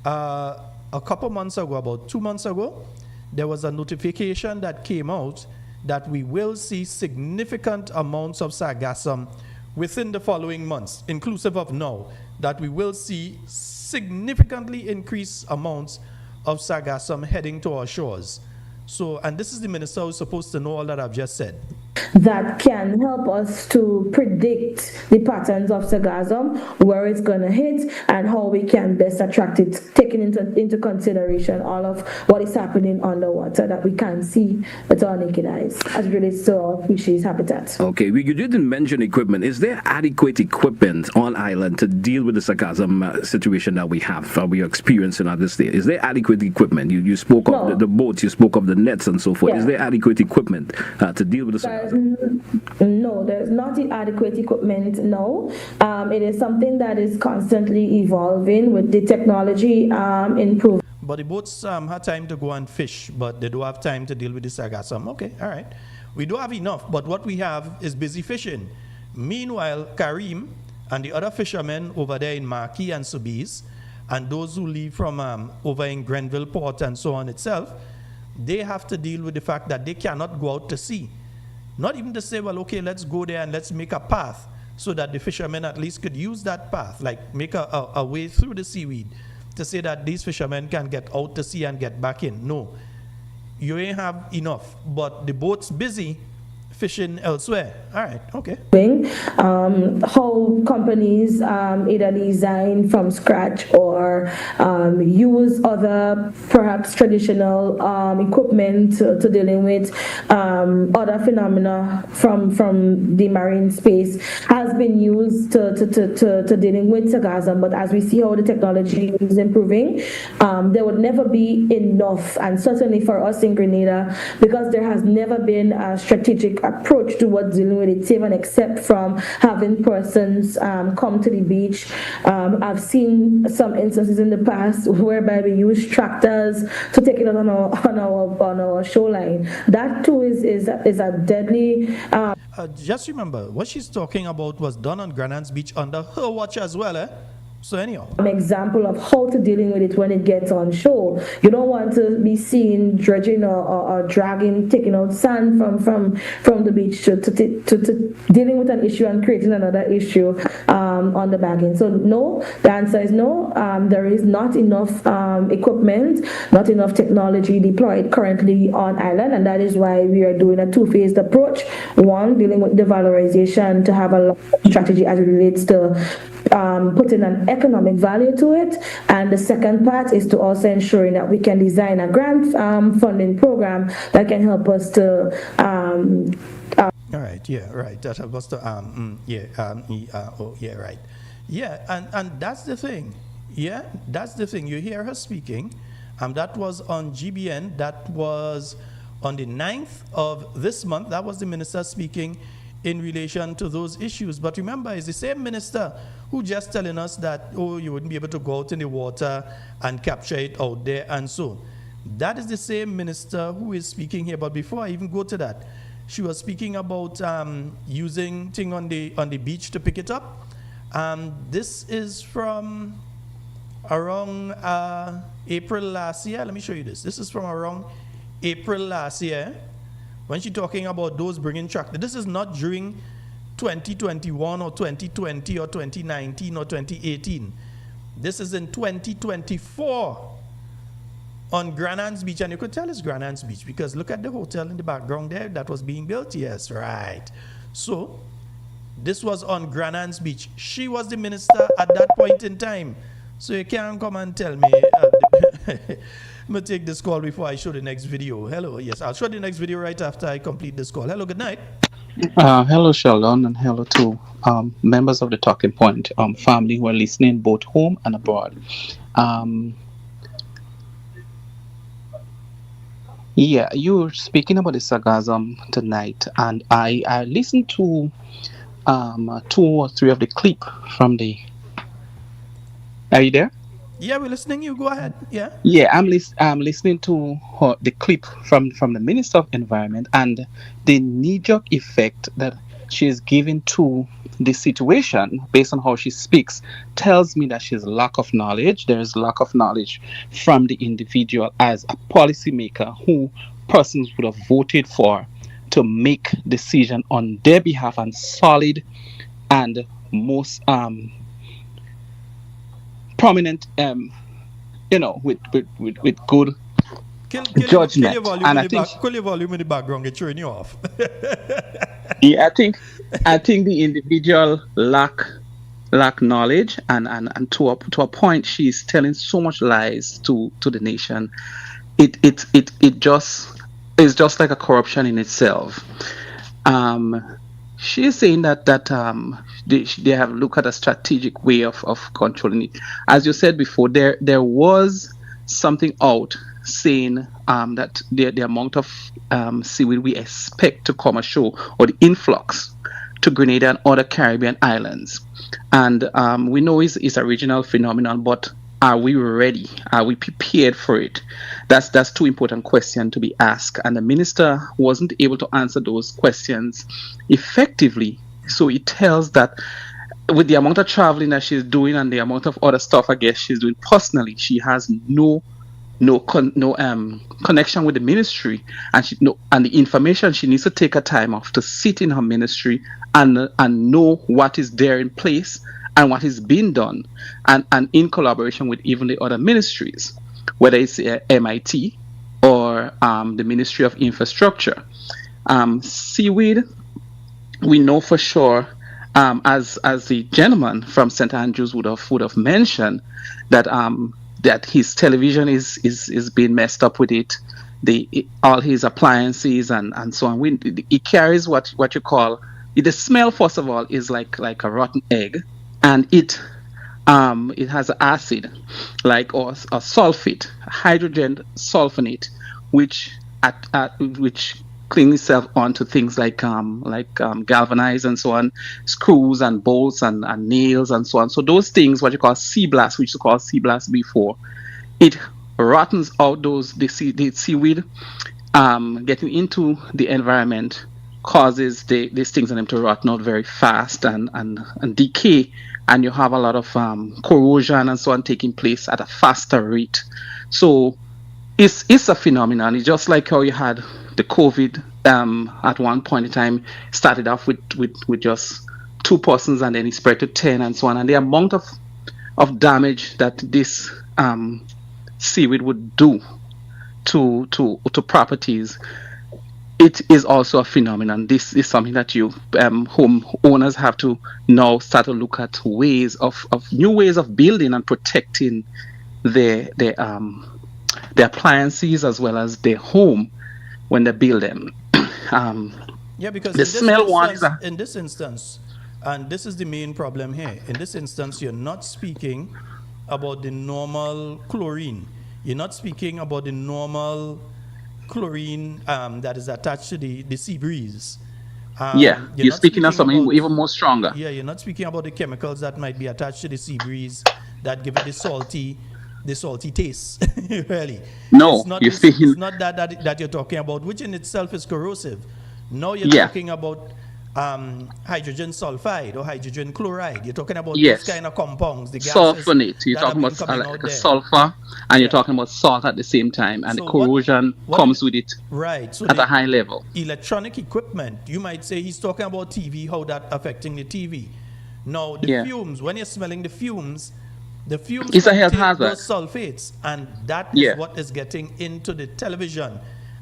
a couple months ago, about 2 months ago, there was a notification that came out that we will see significant amounts of sargassum within the following months, inclusive of now, that we will see significantly increased amounts of sargassum heading to our shores. So, and this is the minister who's supposed to know all that I've just said. That can help us to predict the patterns of sargassum, where it's going to hit, and how we can best attract it, taking into consideration all of what is happening underwater that we can't see with our naked eyes as it relates to our fisheries habitats. Okay, you didn't mention equipment. Is there adequate equipment on island to deal with the sargassum situation that we are experiencing at this stage? Is there adequate equipment? You spoke of the boats, you spoke of the nets and so forth. Yeah. Is there adequate equipment to deal with the sargassum? No, there's not adequate equipment, no. It is something that is constantly evolving with the technology improving. But the boats had time to go and fish, but they don't have time to deal with the sargassum. Okay, all right. We do have enough, but what we have is busy fishing. Meanwhile, Karim and the other fishermen over there in Marquis and Sobeys, and those who leave from over in Grenville Port and so on itself, they have to deal with the fact that they cannot go out to sea. Not even to say, well, okay, let's go there and let's make a path so that the fishermen at least could use that path, like make a way through the seaweed to say that these fishermen can get out to sea and get back in. No, you ain't have enough, but the boat's busy fishing elsewhere. All right, okay. How companies either design from scratch or use other perhaps traditional equipment to dealing with other phenomena from the marine space has been used to dealing with sargassum. But as we see how the technology is improving, there would never be enough, and certainly for us in Grenada, because there has never been a strategic approach towards dealing with it, even except from having persons come to the beach. I've seen some instances in the past whereby we use tractors to take it out on our shoreline. That too is a deadly. Just remember, what she's talking about was done on Grenada's beach under her watch as well. So anyhow, an example of how to dealing with it when it gets on shore. You don't want to be seen dredging or dragging, taking out sand from the beach to dealing with an issue and creating another issue on the bagging. So no, the answer is no. There is not enough equipment, not enough technology deployed currently on island, and that is why we are doing a two-phased approach. One, dealing with the valorization to have a strategy as it relates to putting an economic value to it, and the second part is to also ensuring that we can design a grant funding program that can help us to all right, yeah, right. That was the right. Yeah, and that's the thing. Yeah, that's the thing. You hear her speaking. That was on GBN. That was on the 9th of this month. That was the minister speaking in relation to those issues. But remember, it's the same minister who just telling us that, oh, you wouldn't be able to go out in the water and capture it out there and so. That is the same minister who is speaking here. But before I even go to that, she was speaking about using thing on the beach to pick it up. This is from around April last year. Let me show you this. This is from around April last year, when she's talking about those bringing tractor. This is not during 2021 or 2020 or 2019 or 2018. This is in 2024 on Grenada's beach. And you could tell it's Grenada's beach because look at the hotel in the background there that was being built. Yes, right. So this was on Grenada's beach. She was the minister at that point in time. So you can't come and tell me. I'm going to take this call before I show the next video. Hello. Yes, I'll show the next video right after I complete this call. Hello, good night. Hello, Sheldon, and hello to members of the Talking Point family who are listening both home and abroad. Yeah, you were speaking about the Sargassum tonight, and I listened to 2 or 3 of the clip from the... Are you there? Yeah, we're listening. You go ahead. Yeah. Yeah, I'm listening to the clip from the Minister of Environment and the knee-jerk effect that she is giving to the situation based on how she speaks tells me that she's lack of knowledge. There is lack of knowledge from the individual as a policymaker who persons would have voted for to make decision on their behalf and solid and most prominent, with good judgment. Kill your volume in the background, get turn you off. Yeah, I think the individual lack knowledge and to a point she's telling so much lies to the nation. It just is just like a corruption in itself. She is saying that they have looked at a strategic way of controlling it. As you said before, there was something out saying that the amount of seaweed we expect to come ashore, or the influx to Grenada and other Caribbean islands. And we know it's a regional phenomenon, but are we ready? Are we prepared for it? That's 2 important questions to be asked. And the minister wasn't able to answer those questions effectively. So it tells that with the amount of traveling that she's doing and the amount of other stuff I guess she's doing personally, she has no connection with the ministry, and the information she needs to take her time off to sit in her ministry and know what is there in place and what is being done, and in collaboration with even the other ministries, whether it's MIT or the Ministry of Infrastructure. Seaweed, we know for sure, as the gentleman from St. Andrews would have mentioned, that his television is being messed up with it, all his appliances and so on. It carries what you call, the smell first of all is like a rotten egg, and it has an acid or a sulfate, hydrogen sulfonate, which cling itself onto things like galvanized and so on, screws and bolts and nails and so on. So those things, what you call sea blast, which you call sea blast before, it rottens out the seaweed getting into the environment, causes these things in them to rotten out very fast and decay and you have a lot of corrosion and so on taking place at a faster rate. So it's a phenomenon. It's just like how you had the COVID at one point in time, started off with just 2 persons, and then it spread to 10 and so on. And the amount of damage that this seaweed would do to properties, it is also a phenomenon. This is something that you homeowners have to now start to look at ways of new ways of building and protecting their appliances as well as their home when they build them. Yeah, because the smell ones in this instance, and this is the main problem here. In this instance, you're not speaking about the normal chlorine. You're not speaking about the normal chlorine that is attached to the sea breeze. You're speaking of something even more stronger. Yeah, you're not speaking about the chemicals that might be attached to the sea breeze that give it the salty taste. Really. No, it's not, you're speaking. It's not that you're talking about, which in itself is corrosive. Now you're talking about hydrogen sulfide or hydrogen chloride. You're talking about those kind of compounds. The gases sulfonate. You're talking about like sulfur, and you're talking about salt at the same time, and so the corrosion comes with it. Right. So at a high level. Electronic equipment. You might say he's talking about TV. How that affecting the TV? Now the fumes. When you're smelling the fumes it's a health hazard. Those sulfates, and that is what is getting into the television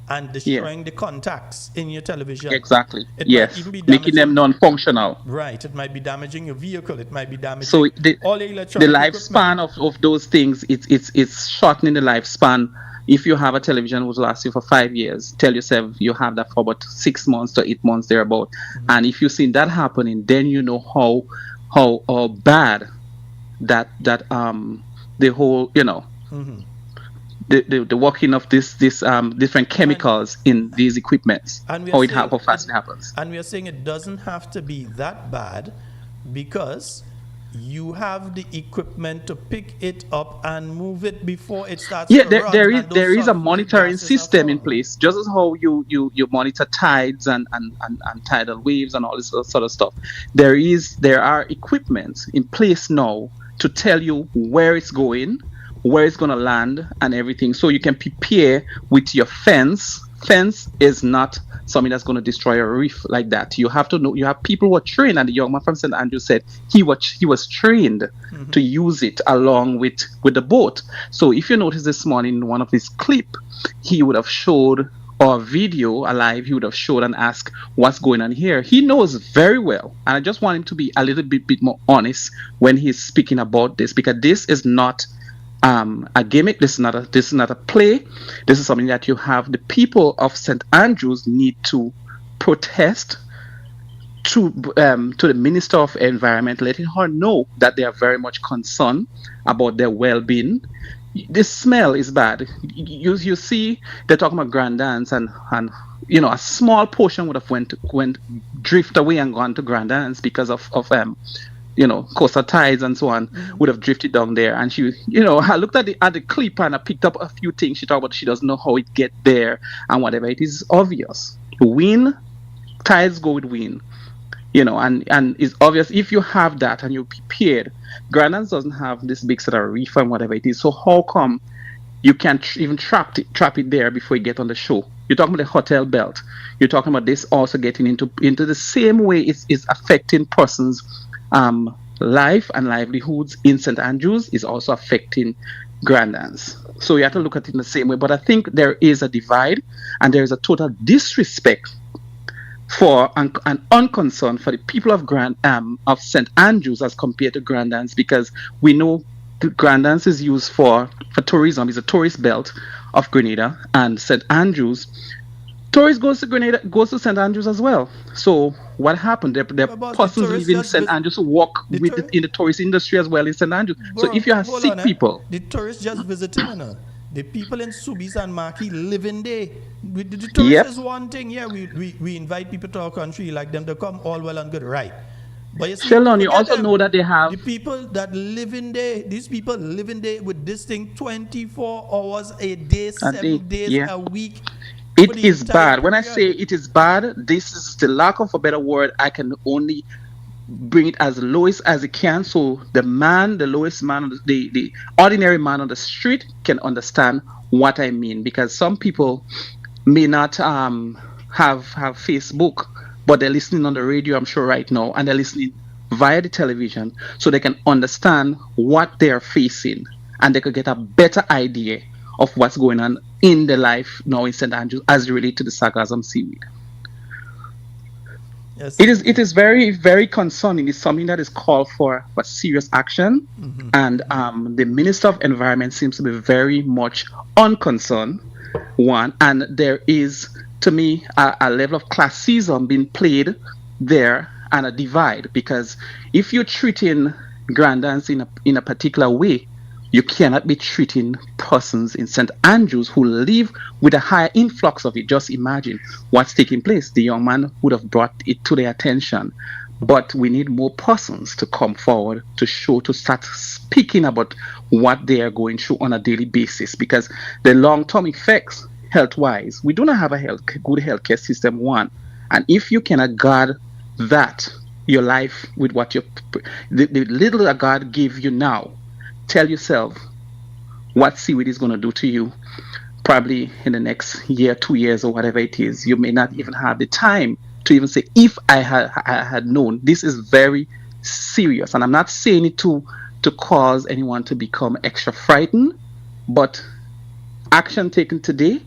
and destroying the contacts in your television. Exactly. Making them non-functional. Right. It might be damaging your vehicle. It might be damaging all your electronic the lifespan of those things. It's shortening the lifespan. If you have a television which lasts you for 5 years, tell yourself you have that for about 6 months to 8 months thereabout. And if you've seen that happening, then you know how bad that the whole the working of this different chemicals in these equipments, how fast it happens. And we are saying it doesn't have to be that bad because you have the equipment to pick it up and move it before it starts to run. There is a monitoring system in place, just as how you monitor tides and tidal waves and all this sort of stuff. There are equipment in place now to tell you where it's going, where it's going to land, and everything. So you can prepare with your fence. Fence is not something that's going to destroy a reef like that. You have to know. You have people who are trained, and the young man from St. Andrew said he was trained to use it along with the boat. So if you notice this morning in one of his clip, he would have showed, or video alive, he would have showed and asked what's going on here. He knows very well, and I just want him to be a little bit more honest when he's speaking about this, because this is not a gimmick. This is not a play. This is something that you have the people of St. Andrews need to protest to the Minister of Environment, letting her know that they are very much concerned about their well-being. The smell is bad. You see, they're talking about grand dance, and a small portion would have went drift away and gone to grand dance because of coastal tides and so on, would have drifted down there. And she, I looked at the clip and I picked up a few things. She talked about she doesn't know how it get there and whatever. It is obvious. Wind, tides go with wind. And it's obvious if you have that and you're prepared. Grenada doesn't have this big sort of reef and whatever it is. So how come you can't even trap it there before you get on the show? You're talking about the hotel belt. You're talking about this also getting into the same way it's affecting persons' life and livelihoods in St. Andrews, is also affecting Grandans. So you have to look at it in the same way. But I think there is a divide and there is a total disrespect for and unconcern for the people of St. Andrews as compared to Grandans, because we know Grandans is used for tourism. It's a tourist belt of Grenada, and St. Andrews, tourists goes to St. Andrews as well. So what happened? There are persons living in St. Andrews who work in the tourist industry as well in St. Andrews. So if you have sick people, the tourists just visiting. The people in Subis and Maki living there. The tourists is one thing. Yeah, we invite people to our country, like them to come, all well and good, right? But you see, Sheldon, you also know that they have the people that live in there. These people live in there with this thing 24 hours a day, 7 days a week. It is bad. When I say it is bad, this is the lack of a better word I can only bring it as low as it can, so the lowest man, the ordinary man on the street can understand what I mean. Because some people may not have Facebook, but they're listening on the radio, I'm sure, right now, and they're listening via the television, so they can understand what they're facing, and they could get a better idea of what's going on in the life now in St. Andrews as it relates to the sargassum seaweed. Yes. It is very, very concerning. It's something that is called for serious action, and the Minister of Environment seems to be very much unconcerned. One, and there is, to me, a level of classism being played there, and a divide, because if you're treating Grandans in a particular way, you cannot be treating persons in St. Andrews who live with a higher influx of it. Just imagine what's taking place. The young man would have brought it to their attention. But we need more persons to come forward to start speaking about what they are going through on a daily basis. Because the long-term effects, health-wise, we do not have a good healthcare system, one. And if you cannot guard that, your life with what the little that God gave you now, tell yourself what seaweed is going to do to you probably in the next year, 2 years, or whatever it is. You may not even have the time to even say, if I had known. This is very serious, and I'm not saying it to cause anyone to become extra frightened, but action taken today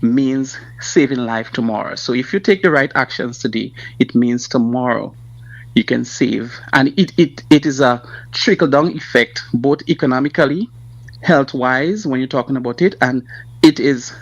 means saving life tomorrow. So if you take the right actions today, it means tomorrow you can save. And it is a trickle-down effect, both economically, health-wise, when you're talking about it, and it is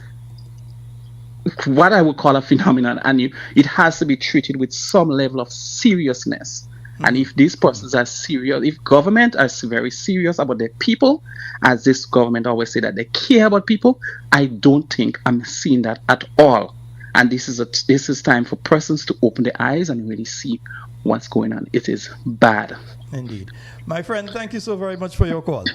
what I would call a phenomenon, and it has to be treated with some level of seriousness. And if these persons are serious, if government are very serious about their people, as this government always say that they care about people, I don't think I'm seeing that at all. And this is time for persons to open their eyes and really see what's going on. It is bad. Indeed. My friend, thank you so very much for your call.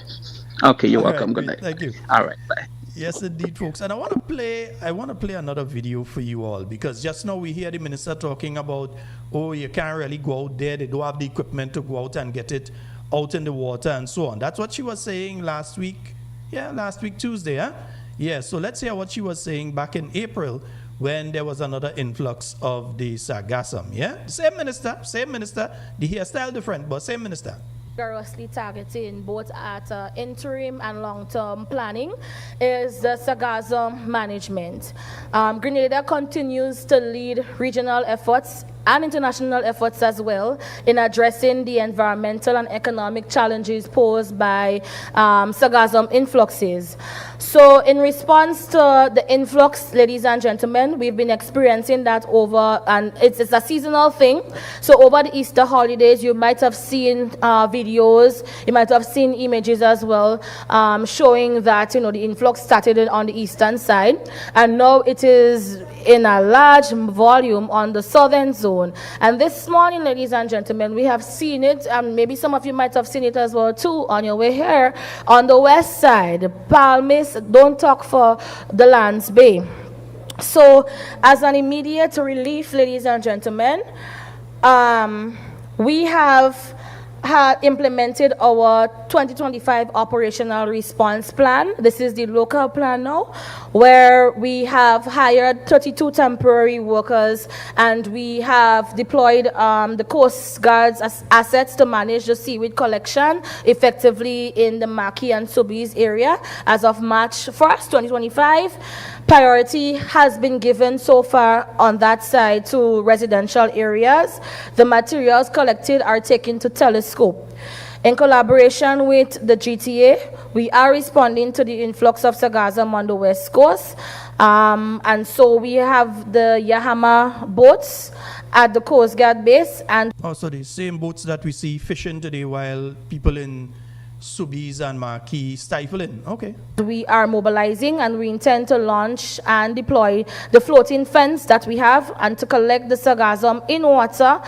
Okay, you're welcome. Good night. Thank you. All right, bye. Yes, indeed, folks. And I want to play another video for you all, because just now we hear the minister talking about, oh, you can't really go out there. They don't have the equipment to go out and get it out in the water and so on. That's what she was saying last week. Yeah, last week, Tuesday, huh? Yeah, so let's hear what she was saying back in April when there was another influx of the sargassum. Yeah, same minister. The hairstyle different, but same minister. Vigorously targeting both at interim and long-term planning is the sargassum management. Grenada continues to lead regional efforts and international efforts as well in addressing the environmental and economic challenges posed by sargassum influxes. So in response to the influx, ladies and gentlemen, we've been experiencing that over, and it's a seasonal thing. So over the Easter holidays, you might have seen videos, you might have seen images as well, showing that, the influx started on the eastern side, and now it is in a large volume on the southern zone. And this morning, ladies and gentlemen, we have seen it, and maybe some of you might have seen it as well too on your way here on the west side, Palmis, don't talk for the Lands Bay. So as an immediate relief, ladies and gentlemen, we have implemented our 2025 operational response plan. This is the local plan now, where we have hired 32 temporary workers, and we have deployed the Coast Guard's assets to manage the seaweed collection effectively in the Maki and Sobeys area as of March 1st, 2025. Priority has been given so far on that side to residential areas. The materials collected are taken to telescope. In collaboration with the GTA, we are responding to the influx of sargassum on the west coast. And so we have the Yahama boats at the Coast Guard base. And also the same boats that we see fishing today while people in Sobeys and Marquis stifling. Okay. We are mobilizing, and we intend to launch and deploy the floating fence that we have, and to collect the sargassum in water.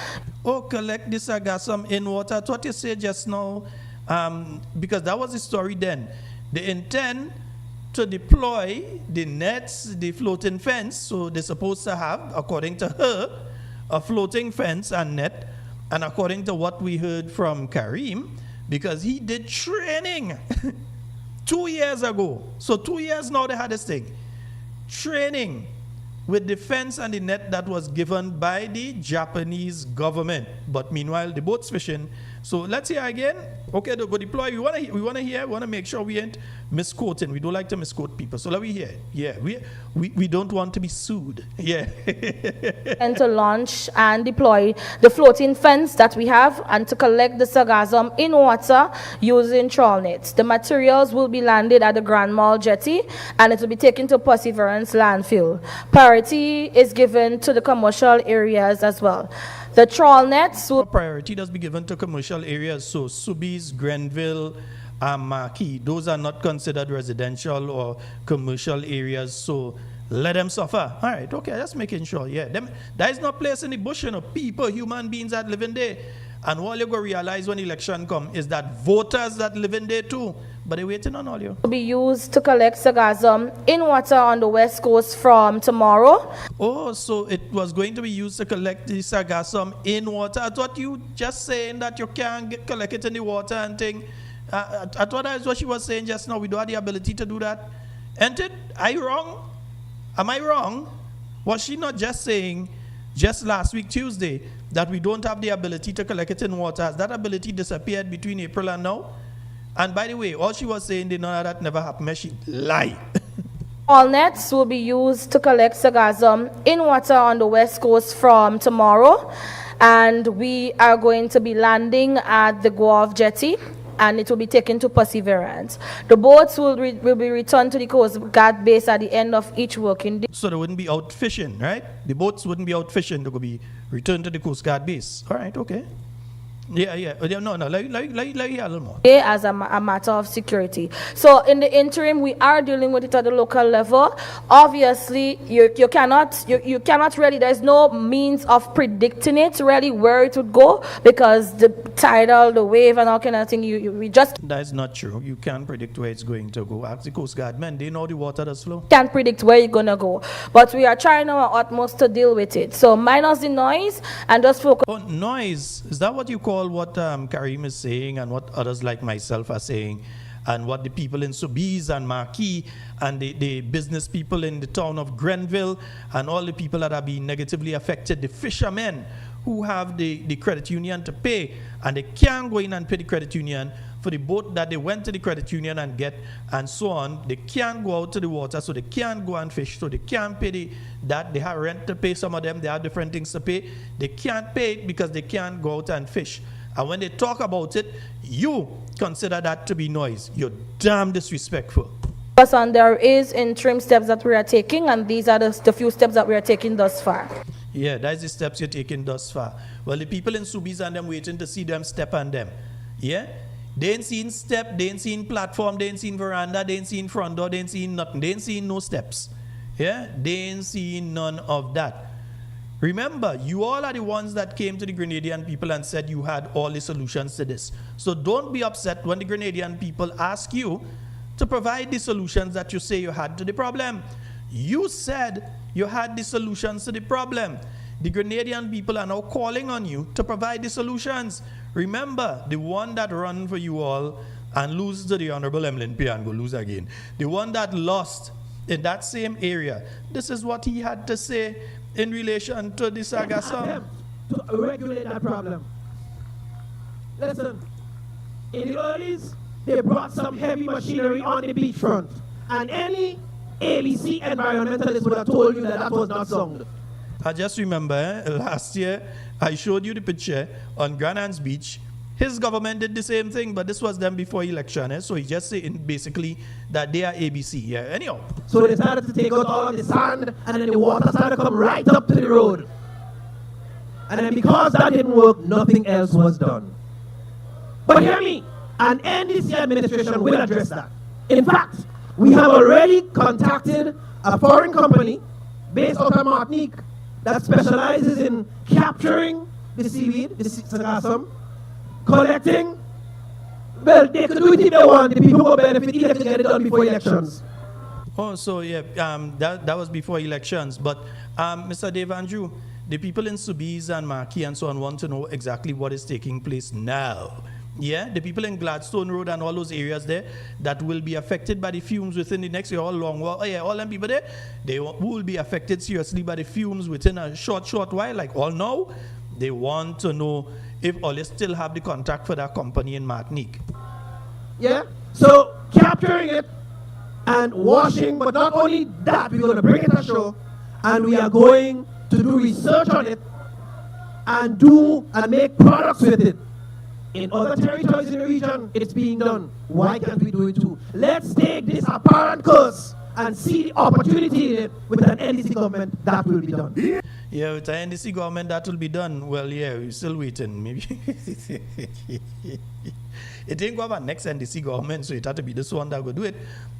Oh, collect the sargassum in water. That's what you said just now, because that was the story then. They intend to deploy the nets, the floating fence, so they're supposed to have, according to her, a floating fence and net, And according to what we heard from Karim, because he did training 2 years ago. So 2 years now they had this thing. Training with the fence and the net that was given by the Japanese government. But meanwhile, the boat's fishing. So let's hear again. Okay, to go deploy. We want to make sure we ain't misquoting. We don't like to misquote people. So let me hear. Yeah, we don't want to be sued. Yeah. And to launch and deploy the floating fence that we have and to collect the sargassum in water using trawl nets. The materials will be landed at the Grand Mall jetty and it will be taken to Perseverance landfill. Priority is given to the commercial areas as well. The trawl nets will... Priority does be given to commercial areas. So Sobeys, Grenville, Marquis, those are not considered residential or commercial areas. So let them suffer. All right, okay, just making sure. Yeah, there is no place in the bush, people, human beings that live in there. And all you're going to realize when election come is that voters that live in there too, but they're waiting on all you. Will be used to collect sargassum in water on the west coast from tomorrow. Oh, so it was going to be used to collect the sargassum in water. I thought you just saying that you can't collect it in the water and thing. I thought that's what she was saying just now. We don't have the ability to do that. Ain't it? Are you wrong? Am I wrong? Was she not just saying just last week, Tuesday, that we don't have the ability to collect it in water? Has that ability disappeared between April and now? And by the way, all she was saying, none of that never happened. She lied. All nets will be used to collect sargassum in water on the west coast from tomorrow. And we are going to be landing at the Guave jetty. And it will be taken to Perseverance. The boats will be returned to the Coast Guard base at the end of each working day. So they wouldn't be out fishing, right? The boats wouldn't be out fishing. They could be returned to the Coast Guard base. All right, okay. Yeah. No, let me hear a little more. As a matter of security. So in the interim, we are dealing with it at the local level. Obviously, you cannot really, there's no means of predicting it really where it would go because the tidal, the wave and all kind of thing, we just... That is not true. You can't predict where it's going to go. Ask the Coast Guard men, they know the water does flow. Can't predict where you're going to go. But we are trying our utmost to deal with it. So minus the noise and just focus... Oh, noise. Is that what you call what Karim is saying and what others like myself are saying and what the people in Sobeys and Marquis and the business people in the town of Grenville and all the people that are being negatively affected, the fishermen who have the credit union to pay and they can't go in and pay the credit union for the boat that they went to the credit union and get and so on. They can't go out to the water, so they can't go and fish, so they can't pay that. They have rent to pay, some of them, they have different things to pay. They can't pay it because they can't go out and fish. And when they talk about it, you consider that to be noise. You're damn disrespectful. And there is interim steps that we are taking, and these are the few steps that we are taking thus far. Yeah, that's the steps you're taking thus far. Well, the people in Sobeys and them waiting to see them step on them. Yeah? They ain't seen step, they ain't seen platform, they ain't seen veranda, they ain't seen front door, they ain't seen nothing. They ain't seen no steps. Yeah? They ain't seen none of that. Remember, you all are the ones that came to the Grenadian people and said you had all the solutions to this. So don't be upset when the Grenadian people ask you to provide the solutions that you say you had to the problem. You said you had the solutions to the problem. The Grenadian people are now calling on you to provide the solutions. Remember, the one that ran for you all and lose to the Honorable Emlyn P and go lose again. The one that lost in that same area. This is what he had to say in relation to the Sargassum. To regulate that problem. Listen, in the earlies, they brought some heavy machinery on the beachfront. And any ABC environmentalist would have told you that that was not sound. I just remember last year, I showed you the picture on Granan's Beach. His government did the same thing, but this was them before election. So he just saying basically that they are ABC. Yeah, anyhow. So they started to take out all of the sand, and then the water started to come right up to the road. And then because that didn't work, nothing else was done. But hear me, an NDC administration will address that. In fact, we have already contacted a foreign company based out of Martinique that specializes in capturing the seaweed, the sargassum, collecting. Well, they could do it if they want. The people will benefit if they get it done before elections. Oh, so yeah, that was before elections. But Mr. Dave Andrew, the people in Soubise and Marquis and so on want to know exactly what is taking place now. Yeah, the people in Gladstone Road and all those areas there that will be affected by the fumes within the next year, all them people there, they will be affected seriously by the fumes within a short while, like all now. They want to know if Ollie still have the contract for that company in Martinique. Yeah, so capturing it and washing, but not only that, we're going to bring it ashore and we are going to do research on it and make products with it. In other territories in the region, it's being done. Why can't we do it too? Let's take this apparent curse and see the opportunity in it with an NDC government that will be done. Yeah, with an NDC government that will be done. Well, yeah, we're still waiting. Maybe it ain't going to have a next NDC government, so it had to be this one that will do it.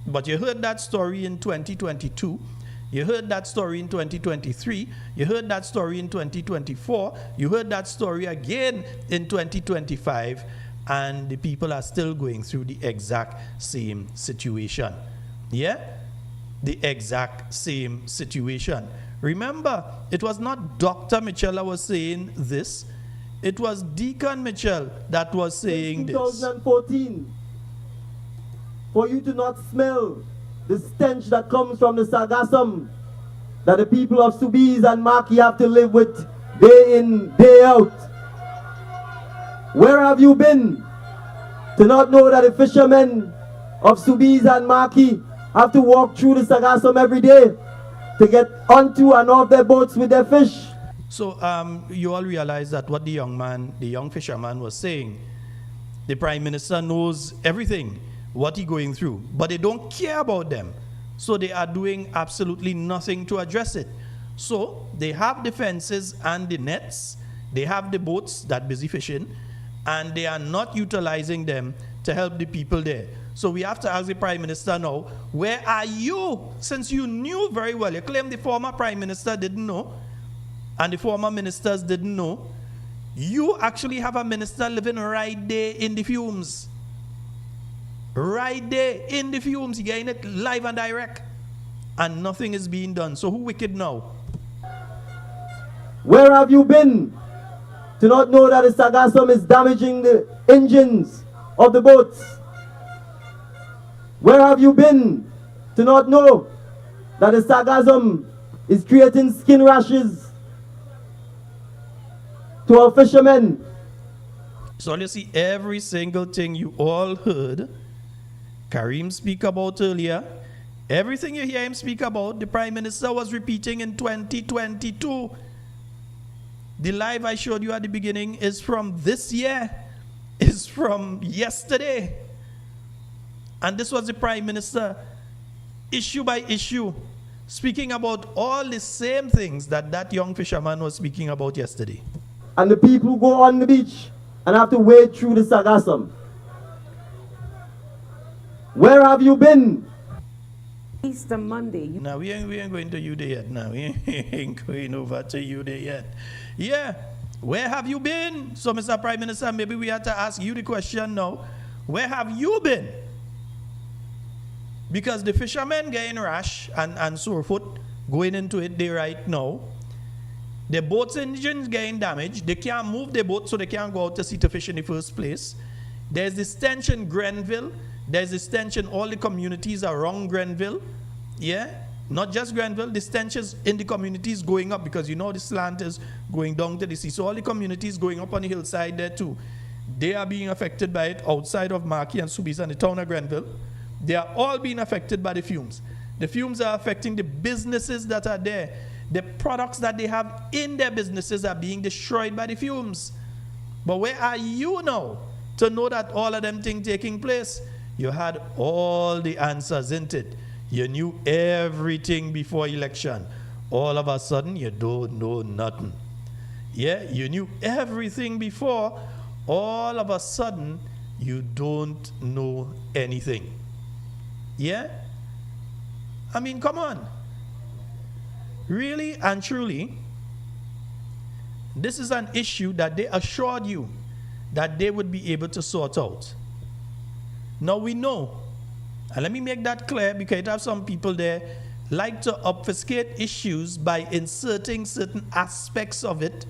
But you heard that story in 2022. You heard that story in 2023. You heard that story in 2024. You heard that story again in 2025. And the people are still going through the exact same situation. Yeah? The exact same situation. Remember, it was not Dr. Mitchell that was saying this. It was Deacon Mitchell that was saying this. 2014. For you to not smell the stench that comes from the Sargassum that the people of Soubise and Marquis have to live with day in, day out. Where have you been to not know that the fishermen of Soubise and Marquis have to walk through the Sargassum every day to get onto and off their boats with their fish? So you all realize that what the young fisherman was saying, the Prime Minister knows everything, what he's going through, but they don't care about them. So they are doing absolutely nothing to address it. So they have the fences and the nets, they have the boats that busy fishing, and they are not utilizing them to help the people there. So we have to ask the Prime Minister now, where are you? Since you knew very well, you claim the former Prime Minister didn't know, and the former ministers didn't know. You actually have a minister living right there in the fumes. Right there in the fumes, you're getting it live and direct, and nothing is being done. So who wicked now? Where have you been to not know that the Sargassum is damaging the engines of the boats? Where have you been to not know that the Sargassum is creating skin rashes to our fishermen? So you see, every single thing you all heard Karim speak about earlier, everything you hear him speak about, the Prime Minister was repeating in 2022. The live I showed you at the beginning is from this year, is from yesterday. And this was the Prime Minister, issue by issue, speaking about all the same things that young fisherman was speaking about yesterday. And the people go on the beach and have to wade through the Sargassum. Where have you been? Easter Monday. No, we ain't going to you there yet. No, we ain't going over to you there yet. Yeah, where have you been? So, Mr. Prime Minister, maybe we have to ask you the question now. Where have you been? Because the fishermen getting rash and sore foot going into it there right now. The boat's engines getting damaged. They can't move the boat, so they can't go out to sea to fish in the first place. There's this stench in Grenville. There's this stench in all the communities around Grenville. Yeah? Not just Grenville. The stench is in the communities going up because you know the slant is going down to the sea. So all the communities going up on the hillside there too. They are being affected by it outside of Marquis and Soubise and the town of Grenville. They are all being affected by the fumes. The fumes are affecting the businesses that are there. The products that they have in their businesses are being destroyed by the fumes. But where are you now to know that all of them things taking place? You had all the answers, isn't it? You knew everything before election. All of a sudden, you don't know nothing. Yeah, you knew everything before. All of a sudden, you don't know anything. Yeah? I mean, come on. Really and truly, this is an issue that they assured you that they would be able to sort out. Now we know, and let me make that clear because you have some people there like to obfuscate issues by inserting certain aspects of it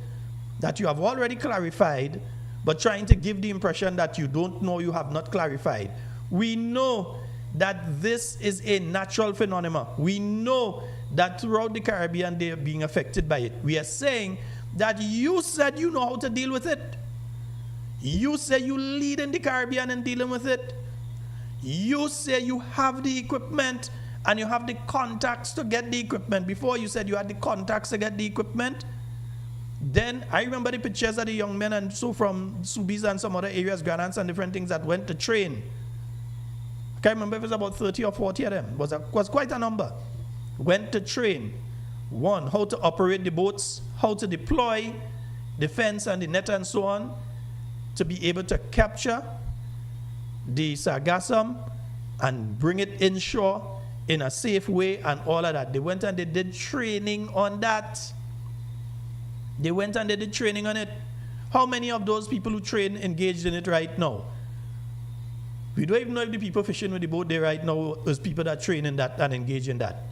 that you have already clarified, but trying to give the impression that you don't know, you have not clarified. We know that this is a natural phenomenon. We know that throughout the Caribbean they are being affected by it. We are saying that you said you know how to deal with it. You say you lead in the Caribbean in dealing with it. You say you have the equipment and you have the contacts to get the equipment. Before you said you had the contacts to get the equipment. Then I remember the pictures of the young men and so from Subies and some other areas, Grenada and different things that went to train. I can't remember if it was about 30 or 40 of them. It was quite a number. Went to train. One, how to operate the boats, how to deploy the fence and the net and so on, to be able to capture the Sargassum and bring it inshore in a safe way and all of that. They went and they did training on that. They went and they did training on it. How many of those people who train engaged in it right now? We don't even know if the people fishing with the boat there right now is people that train in that and engage in that.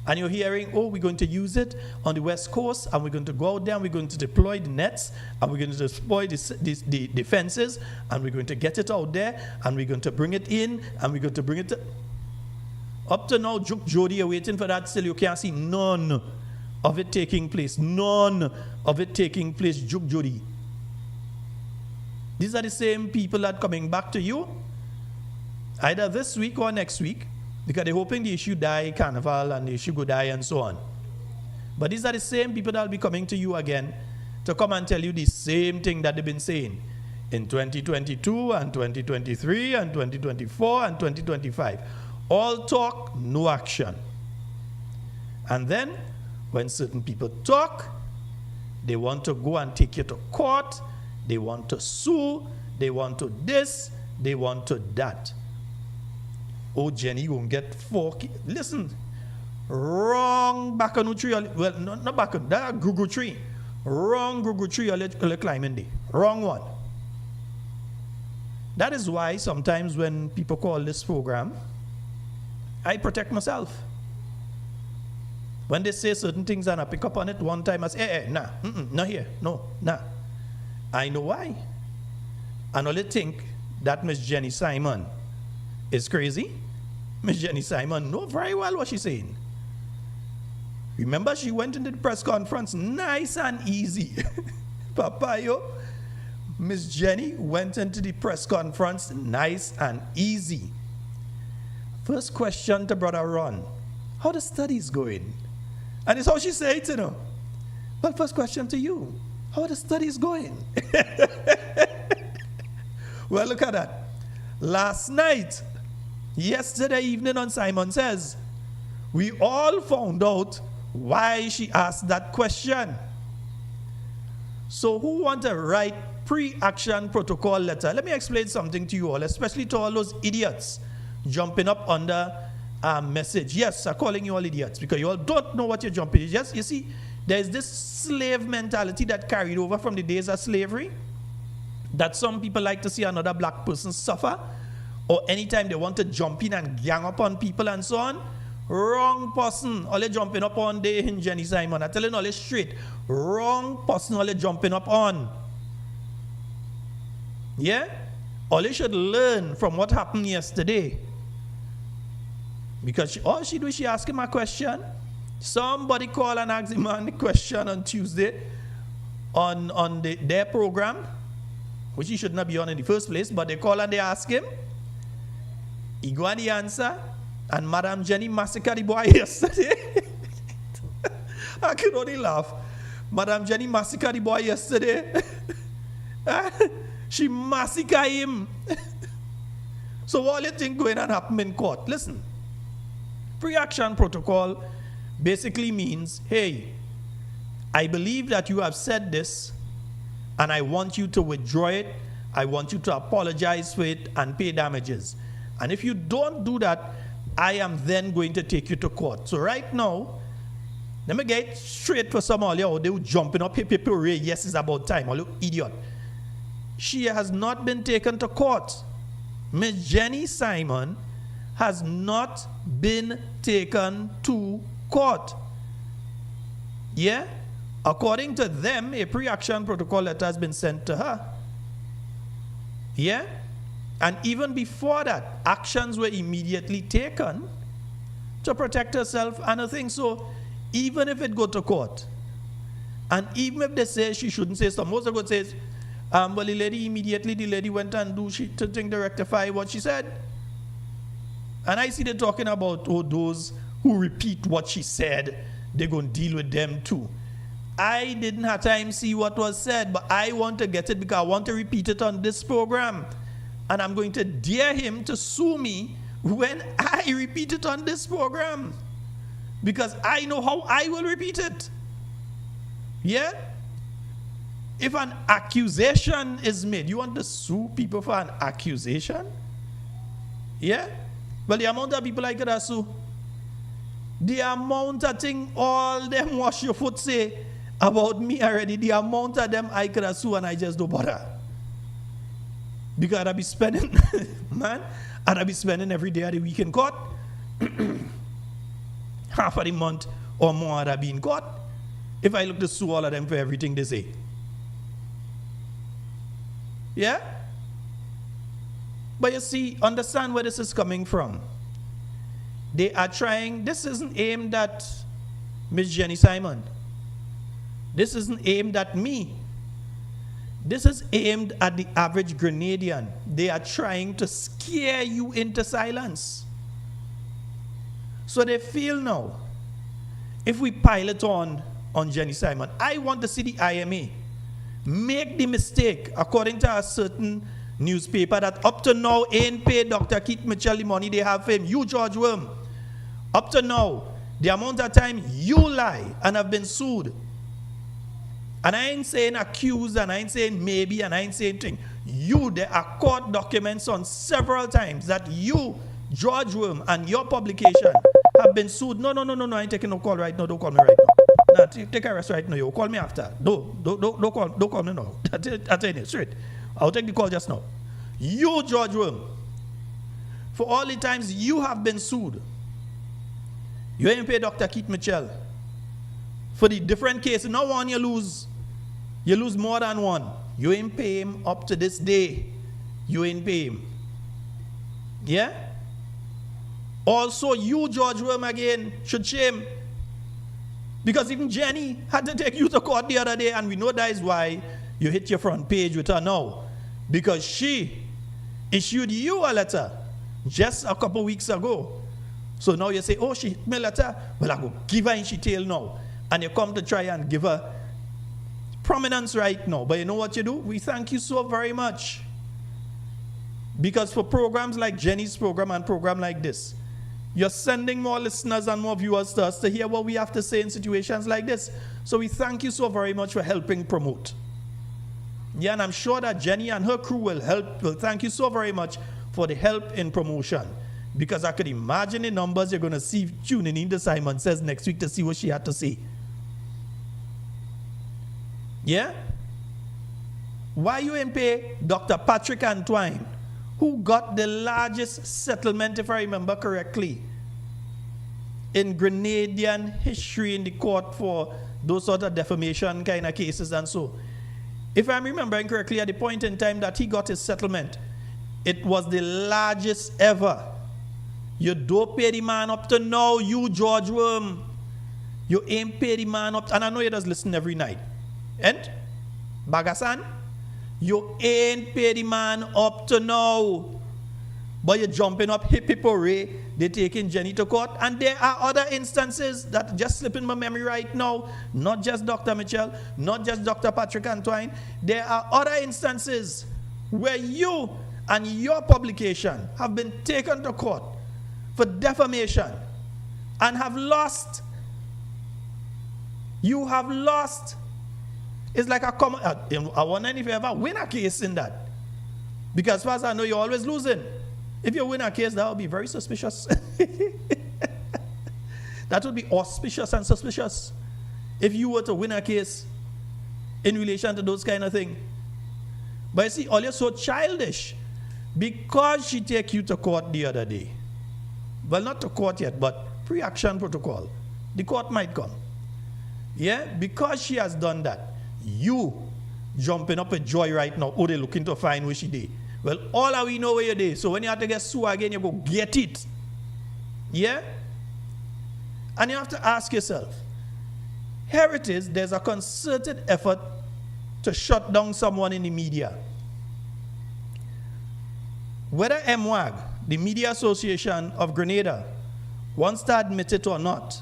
And you're hearing, oh, we're going to use it on the West Coast, and we're going to go out there, and we're going to deploy the nets, and we're going to deploy the fences, and we're going to get it out there, and we're going to bring it in, and we're going to bring it to... Up to now, Juk Jody are waiting for that still. You can't see none of it taking place. None of it taking place, Juk Jody. These are the same people that are coming back to you, either this week or next week, because they're hoping the issue die, carnival, and the issue go die, and so on. But these are the same people that will be coming to you again to come and tell you the same thing that they've been saying in 2022 and 2023 and 2024 and 2025. All talk, no action. And then, when certain people talk, they want to go and take you to court, they want to sue, they want to this, they want to that. Oh, Jenny, you won't get 4 kids. Listen, wrong Bacanu tree. Well, not Bacanu, that Gugu tree. Wrong Gugu tree you're climbing there. Wrong one. That is why sometimes when people call this program, I protect myself. When they say certain things and I pick up on it one time, I say, nah, not here, no, nah. I know why. And only think that Miss Jenny Simon is crazy. Miss Jenny Simon knows very well what she's saying. Remember, she went into the press conference nice and easy. Papayo, Miss Jenny went into the press conference nice and easy. First question to Brother Ron, how the studies going? And it's how she said it, you know. Well, first question to you, how are the studies going? Well, look at that. Last night, yesterday evening on Simon Says, we all found out why she asked that question. So who want to write pre-action protocol letter? Let me explain something to you all, especially to all those idiots jumping up under a message. Yes, I'm calling you all idiots because you all don't know what you're jumping. Yes, you see, there's this slave mentality that carried over from the days of slavery, that some people like to see another black person suffer, or anytime they want to jump in and gang up on people and so on. Wrong person. All they jumping up on there in Jenny Simon. I'm telling all this straight. Wrong person all they jumping up on. Yeah? All they should learn from what happened yesterday. Because all she do is she ask him a question. Somebody call and ask him the question on Tuesday on their program, which he should not be on in the first place, but they call and they ask him. He go and the answer, and Madam Jenny massacred the boy yesterday. I could only laugh. Madam Jenny massacred the boy yesterday. She massacred him. So what do you think going and happen in court? Listen, pre-action protocol basically means, hey, I believe that you have said this, and I want you to withdraw it. I want you to apologize for it and pay damages. And if you don't do that, I am then going to take you to court. So right now, let me get straight for some of you. They were jumping up, hip, hooray, yes, it's about time. Oh, look, idiot. She has not been taken to court. Miss Jenny Simon has not been taken to court. Yeah? According to them, a pre-action protocol letter has been sent to her. Yeah? And even before that, actions were immediately taken to protect herself and her thing. So even if it go to court, and even if they say she shouldn't say something, most of them say, well, the lady went and do she to think to rectify what she said. And I see they talking about, oh, those who repeat what she said, they're going to deal with them too. I didn't have time to see what was said, but I want to get it because I want to repeat it on this program. And I'm going to dare him to sue me when I repeat it on this program. Because I know how I will repeat it. Yeah? If an accusation is made, you want to sue people for an accusation? Yeah? Well, the amount of people I could have sue, the amount of thing all them wash your foot say about me already, the amount of them I could have sue and I just don't bother. Because I'd be spending, man, I'd be spending every day of the week in court. Half of the month or more I'd be in court if I look to sue all of them for everything they say. Yeah? But you see, understand where this is coming from. They are trying, this isn't aimed at Miss Jenny Simon. This isn't aimed at me. This is aimed at the average Grenadian. They are trying to scare you into silence. So they feel now, if we pile it on Jenny Simon, I want to see the IMA make the mistake, according to a certain newspaper, that up to now ain't paid Dr. Keith Mitchell the money they have for him. You, George Worm, up to now, the amount of time you lie and have been sued. And I ain't saying accused, and I ain't saying maybe, and I ain't saying thing. You, there are court documents on several times that you, George Worm, and your publication have been sued. No, I ain't taking no call right now. Don't call me right now. Nah, take a rest right now. You call me after. Don't call me now. I'll tell you straight. I'll take the call just now. You, George Worm, for all the times you have been sued, you ain't pay Dr. Keith Mitchell for the different cases. Now one you lose more than one. You ain't pay him up to this day. You ain't pay him. Yeah? Also, you, George Worm, again, should shame. Because even Jenny had to take you to court the other day, and we know that is why you hit your front page with her now. Because she issued you a letter just a couple weeks ago. So now you say, oh, she hit me a letter. Well, I go give her in she tail now. And you come to try and give her prominence right now. But you know what you do? We thank you so very much. Because for programs like Jenny's program and program like this, you're sending more listeners and more viewers to us to hear what we have to say in situations like this. So we thank you so very much for helping promote. Yeah, and I'm sure that Jenny and her crew will thank you so very much for the help in promotion. Because I could imagine the numbers you're going to see tuning in to Simon Says next week to see what she had to say. Yeah? Why you ain't pay Dr. Patrick Antoine, who got the largest settlement, if I remember correctly, in Grenadian history in the court for those sort of defamation kind of cases and so. If I'm remembering correctly, at the point in time that he got his settlement, it was the largest ever. You don't pay the man up to now, you George Worm. You ain't pay the man up, and I know you just listen every night. And Bagasan, you ain't pay the man up to now. But you're jumping up hip hooray, they're taking Jenny to court. And there are other instances that just slip in my memory right now. Not just Dr. Mitchell, not just Dr. Patrick Antoine. There are other instances where you and your publication have been taken to court for defamation and have lost. You have lost. It's like a common. I wonder if you ever win a case in that. Because as far as I know, you're always losing. If you win a case, that would be very suspicious. That would be auspicious and suspicious. If you were to win a case in relation to those kind of things. But you see, all you're so childish. Because she take you to court the other day. well, not to court yet, but pre-action protocol. The court might come. Yeah, because she has done that, you jumping up with joy right now, oh, they looking to find where she did. Well, all of we know where you did. So when you have to get sued again, you go get it. Yeah? And you have to ask yourself, here it is, there's a concerted effort to shut down someone in the media. Whether MWAG, the Media Association of Grenada, wants to admit it or not,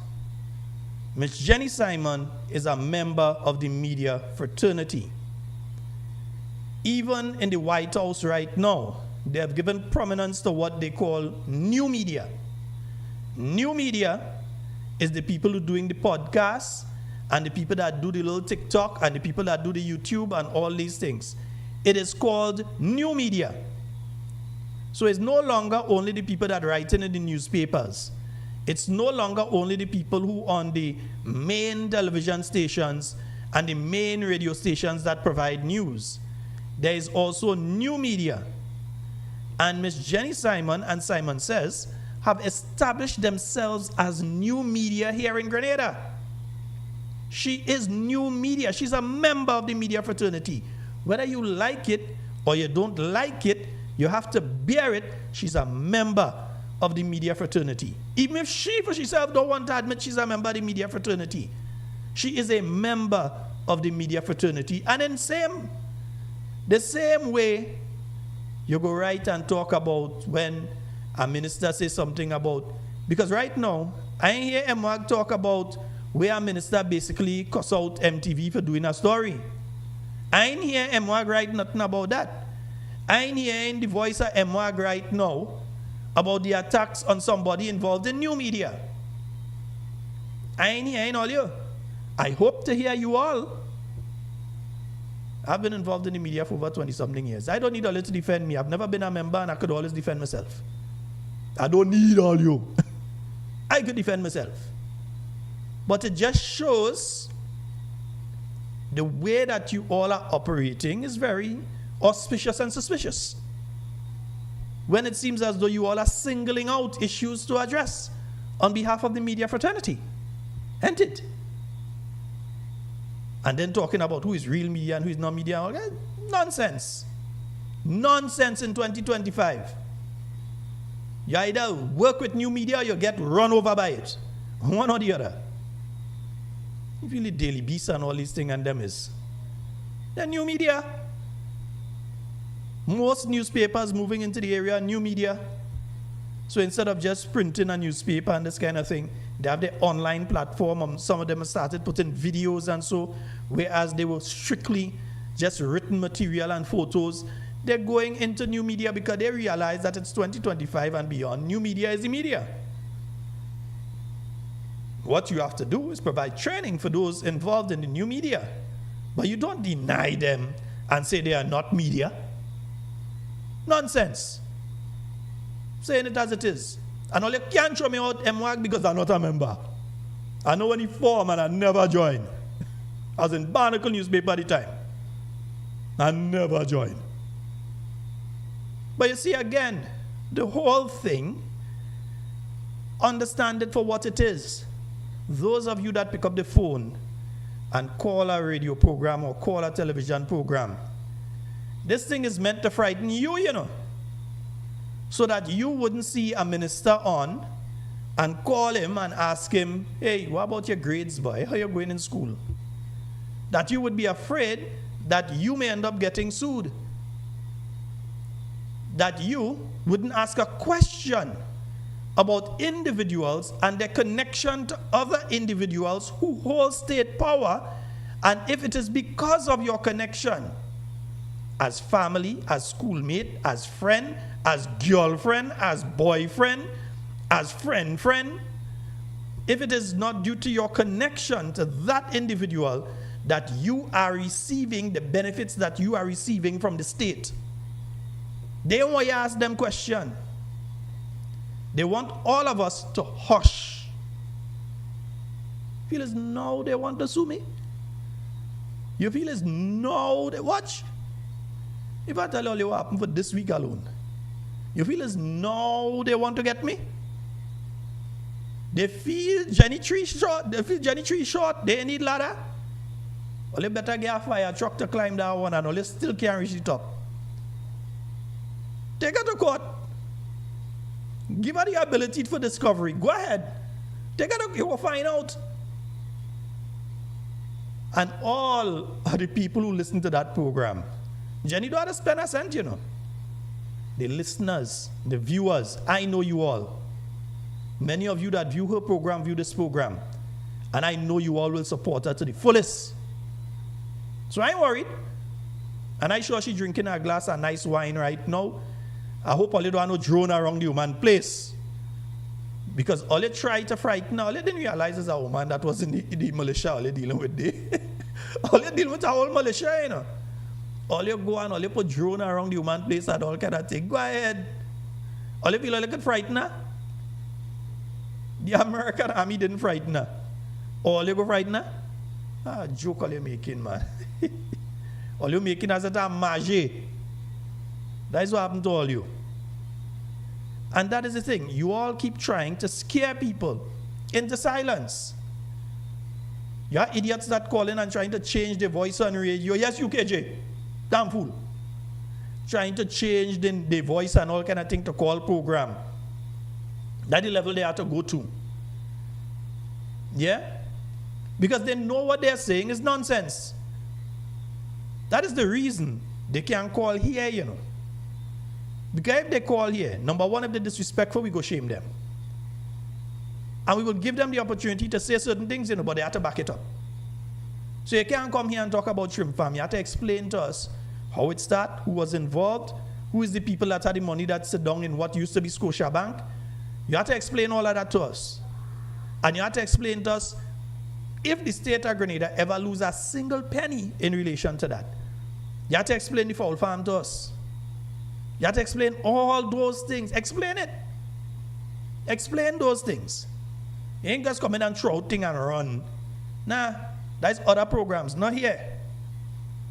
Ms. Jenny Simon is a member of the media fraternity. Even in the White House right now, they have given prominence to what they call new media. New media is the people who are doing the podcasts and the people that do the little TikTok and the people that do the YouTube and all these things. It is called new media. So it's no longer only the people that write in the newspapers. It's no longer only the people who on the main television stations and the main radio stations that provide news. There is also new media. And Ms. Jenny Simon and Simon Says have established themselves as new media here in Grenada. She is new media. She's a member of the media fraternity. Whether you like it or you don't like it, you have to bear it. She's a member of the media fraternity. Even if she for herself don't want to admit she's a member of the media fraternity, she is a member of the media fraternity. And in the same way, you go right and talk about when a minister says something about, because right now, I ain't hear MWAG talk about where a minister basically cuss out MTV for doing a story. I ain't hear MWAG write nothing about that. I ain't hearing the voice of MWAG right now about the attacks on somebody involved in new media. I ain't hearing all you. I hope to hear you all. I've been involved in the media for over 20-something years. I don't need all you to defend me. I've never been a member and I could always defend myself. I don't need all you. I could defend myself. But it just shows the way that you all are operating is very auspicious and suspicious. When it seems as though you all are singling out issues to address on behalf of the media fraternity. Ain't it? And then talking about who is real media and who is not media. Okay? Nonsense. Nonsense in 2025. You either work with new media or you get run over by it. One or the other. If you read Daily Beast and all these things and them is. The new media. Most newspapers moving into the area, new media. So instead of just printing a newspaper and this kind of thing, they have their online platform. Some of them have started putting videos and so, whereas they were strictly just written material and photos. They're going into new media because they realize that it's 2025 and beyond. New media is the media. What you have to do is provide training for those involved in the new media. But you don't deny them and say they are not media. Nonsense. Saying it as it is. And all you can't throw me out MWAG because I'm not a member. I know when he formed and I never joined. I was in Barnacle newspaper at the time. I never joined. But you see again, the whole thing, understand it for what it is. Those of you that pick up the phone and call a radio program or call a television program, this thing is meant to frighten you, you know. So that you wouldn't see a minister on and call him and ask him, hey, what about your grades, boy? How are you going in school? That you would be afraid that you may end up getting sued. That you wouldn't ask a question about individuals and their connection to other individuals who hold state power, and if it is because of your connection as family, as schoolmate, as friend, as girlfriend, as boyfriend, as friend, if it is not due to your connection to that individual that you are receiving the benefits that you are receiving from the state, they don't want you to ask them questions. They want all of us to hush. Feel as now they want to sue me? You feel as now they watch? If I tell you all what happened for this week alone, you feel as now they want to get me? They feel Jenny Tree short. They need ladder. Well, they better get a fire truck to climb that one and all. They still can't reach the top. Take her to court. Give her the ability for discovery. Go ahead. Take her to, you will find out. And all of the people who listen to that program, Jenny don't have to spend a cent, you know. The listeners, the viewers, I know you all. Many of you that view her program, view this program. And I know you all will support her to the fullest. So I ain't worried. And I sure she's drinking a glass of nice wine right now. I hope all you don't have no drone around the woman place. Because all you try to frighten her, all you didn't realize is a woman that was in the militia, all you dealing with the all you dealing with a whole militia, you know. All you go and all you put drone around the woman place and all kind of thing. Go ahead. All you feel like you could frighten her. The American army didn't frighten her. All you go frighten her? Ah, joke all you making, man. All you making as a magie. That is what happened to all you. And that is the thing. You all keep trying to scare people into silence. You are idiots that call in and trying to change the voice on radio. Yes, UKJ. Damn fool. Trying to change the voice and all kind of thing to call program. That's the level they have to go to. Yeah? Because they know what they're saying is nonsense. That is the reason they can't call here, you know. Because if they call here, number one, if they're disrespectful, we go shame them. And we will give them the opportunity to say certain things, you know, but they have to back it up. So you can't come here and talk about shrimp farm. You have to explain to us how it started, who was involved, who is the people that had the money that sit down in what used to be Scotiabank. You have to explain all of that to us. And you have to explain to us if the state of Grenada ever lose a single penny in relation to that. You have to explain the fowl farm to us. You have to explain all those things. Explain it. Explain those things. You ain't just come in and throw out thing and run. Nah, that's other programs, not here.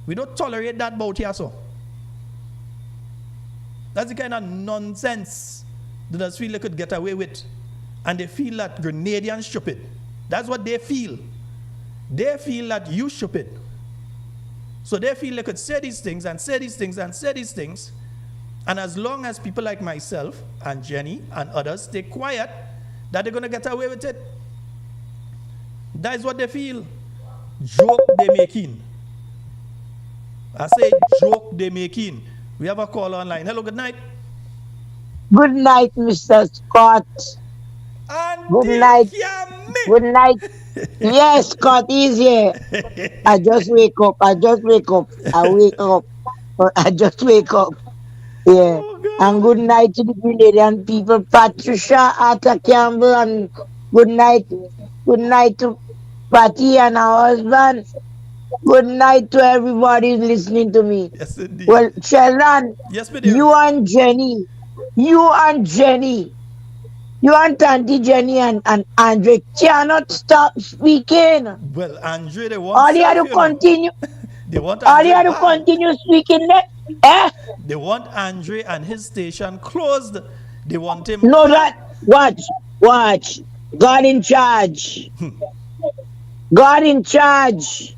We don't tolerate that about here, so. That's the kind of nonsense that they feel they could get away with. And they feel that Grenadians stupid. That's what they feel. They feel that you stupid. So they feel they could say these things and say these things and say these things. And as long as people like myself and Jenny and others stay quiet, that they're going to get away with it. That is what they feel. Joke they making. I say joke they making. We have a call online. Hello, good night. Good night, Mr. Scott. And good night. Good night. Yes, Scott is here. I just wake up. I wake up. I just wake up. Yeah. And good night to the Grenadian people, Patricia, Arthur Campbell, and good night to Patty and her husband. Good night to everybody listening to me. Yes, indeed. Well, Sheldon, yes, my dear. you and Auntie Jenny and Andre cannot stop speaking. Well, Andre, they want all you have to continue. They want all you have to continue speaking there. Eh? They want Andre and his station closed. They want him. No, that watch. God in charge. God in charge.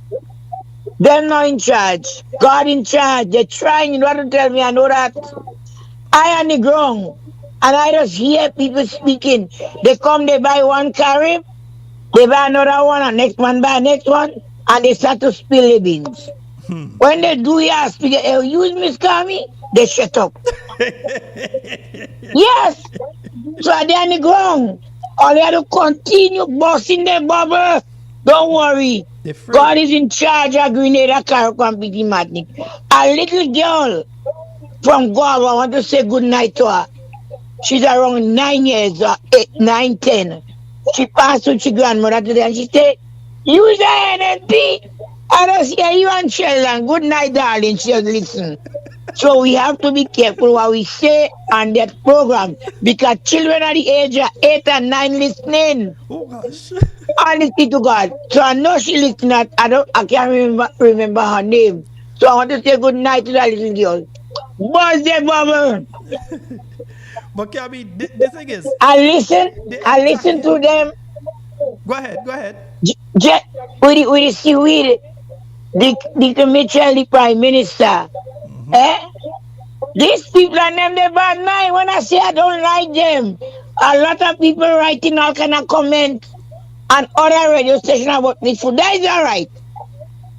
Them not in charge. God in charge. They're trying not to tell me. I know that. I on the ground. And I just hear people speaking. They come, they buy one carry, they buy another one, and next one buy next one, and they start to spill the beans. When they do here, speak, use Miss Kami, they shut up. Yes. So they're on the ground. All they have to continue busting their bubble. Don't worry. God is in charge of Grenada, Carriacou, and Petit Martinique. A little girl from Guava, I want to say good night to her. She's around 9 years, 8, 9, 10. She passed with her grandmother today and she said, use the NNP. And I say, you and Sheldon, good night, darling. She just listen. So we have to be careful what we say on that program because children at the age of 8 and 9 listening. Oh gosh. Honesty to God. So I know she listening. I can't remember her name. So I want to say good night to that little girl. Buzz the bubble. But Kabi, the thing is, I listen to them. Go ahead, go ahead. We see with the Mitchell, the Prime Minister. These people are named the bad mind. When I say I don't like them, a lot of people writing all kind of comments on other radio stations about me. So that is all right.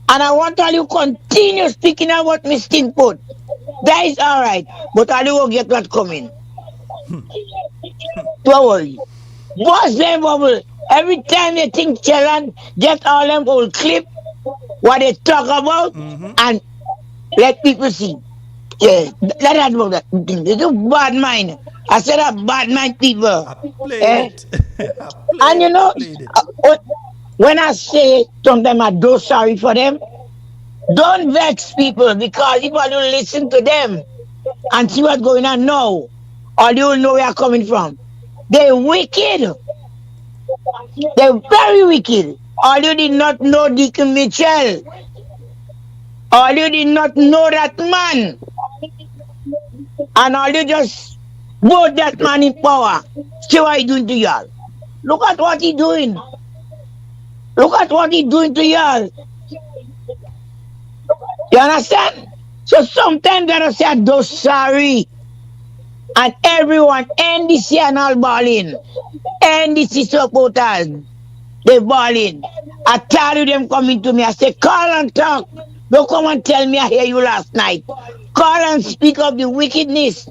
And I want all you continue speaking about me stink pot. That is all right. But all you will get what coming. Don't worry. Boss them bubble. Every time they think Sheldon, get all them old clip, what they talk about, and let people see. Yeah, let us know that. They do bad mind. I said that bad mind people. And you know, when I say sometimes I do sorry for them, don't vex people because people don't listen to them and see what's going on now. Or you'll know where I'm coming from. They're wicked. They're very wicked. All you did not know Deacon Mitchell. All you did not know that man. And all you just vote that man in power. See what he's doing to y'all. Look at what he's doing. Look at what he's doing to y'all. You understand? So sometimes I say I'm so sorry. And everyone, NDC and all balling. NDC supporters, they balling. I tell you them coming to me, I say, call and talk. Don't come and tell me I hear you last night. Call and speak of the wickedness.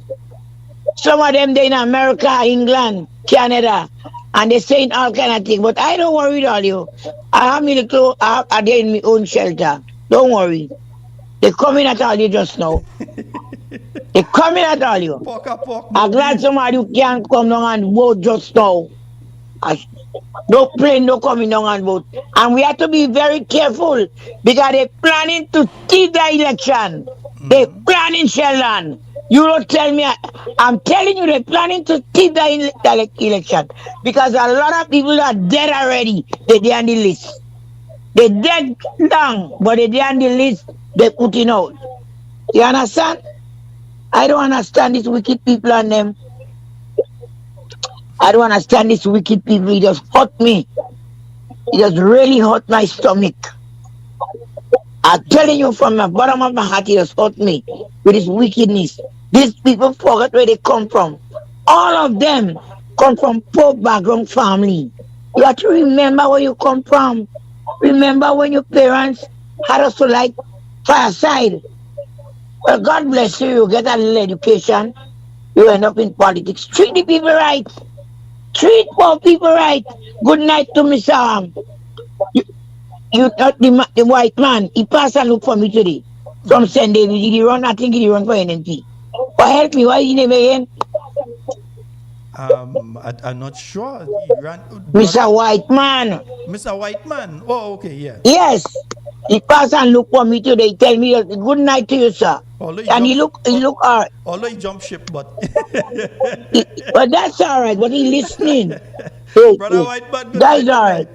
Some of them they in America, England, Canada, and they saying all kind of things. But I don't worry about you. I have me little, I there in my own shelter. Don't worry. They coming at all you just now. They coming at all you. I'm glad somebody who can come down and vote just now. No plane, no coming down and vote. And we have to be very careful because they're planning to steal the election. They're planning, Sheldon. You don't tell me. I'm telling you, they're planning to steal the election because a lot of people are dead already. They're on the list. They're dead long, but they're on the list. They're putting out. You understand? I don't understand these wicked people and them. I don't understand these wicked people. It just hurt me. It just really hurt my stomach. I'm telling you from the bottom of my heart, it just hurt me with this wickedness. These people forget where they come from. All of them come from poor background family. You have to remember where you come from. Remember when your parents had us to like fireside. Well, God bless you. You get a little education. You end up in politics. Treat the people right. Treat poor people right. Good night to Mr. You not the white man. He passed and look for me today. From St. David. Did he run? I think he run for NNP. But help me. Why is his name again? I'm not sure. Mr. White Man. Mr. White Man. Oh, okay, yeah. Yes. He passed and look for me today. He tell me good night to you, sir. And he look all right. Although he jump ship, but but that's all right. But he listening. Brother White Man, that's all right.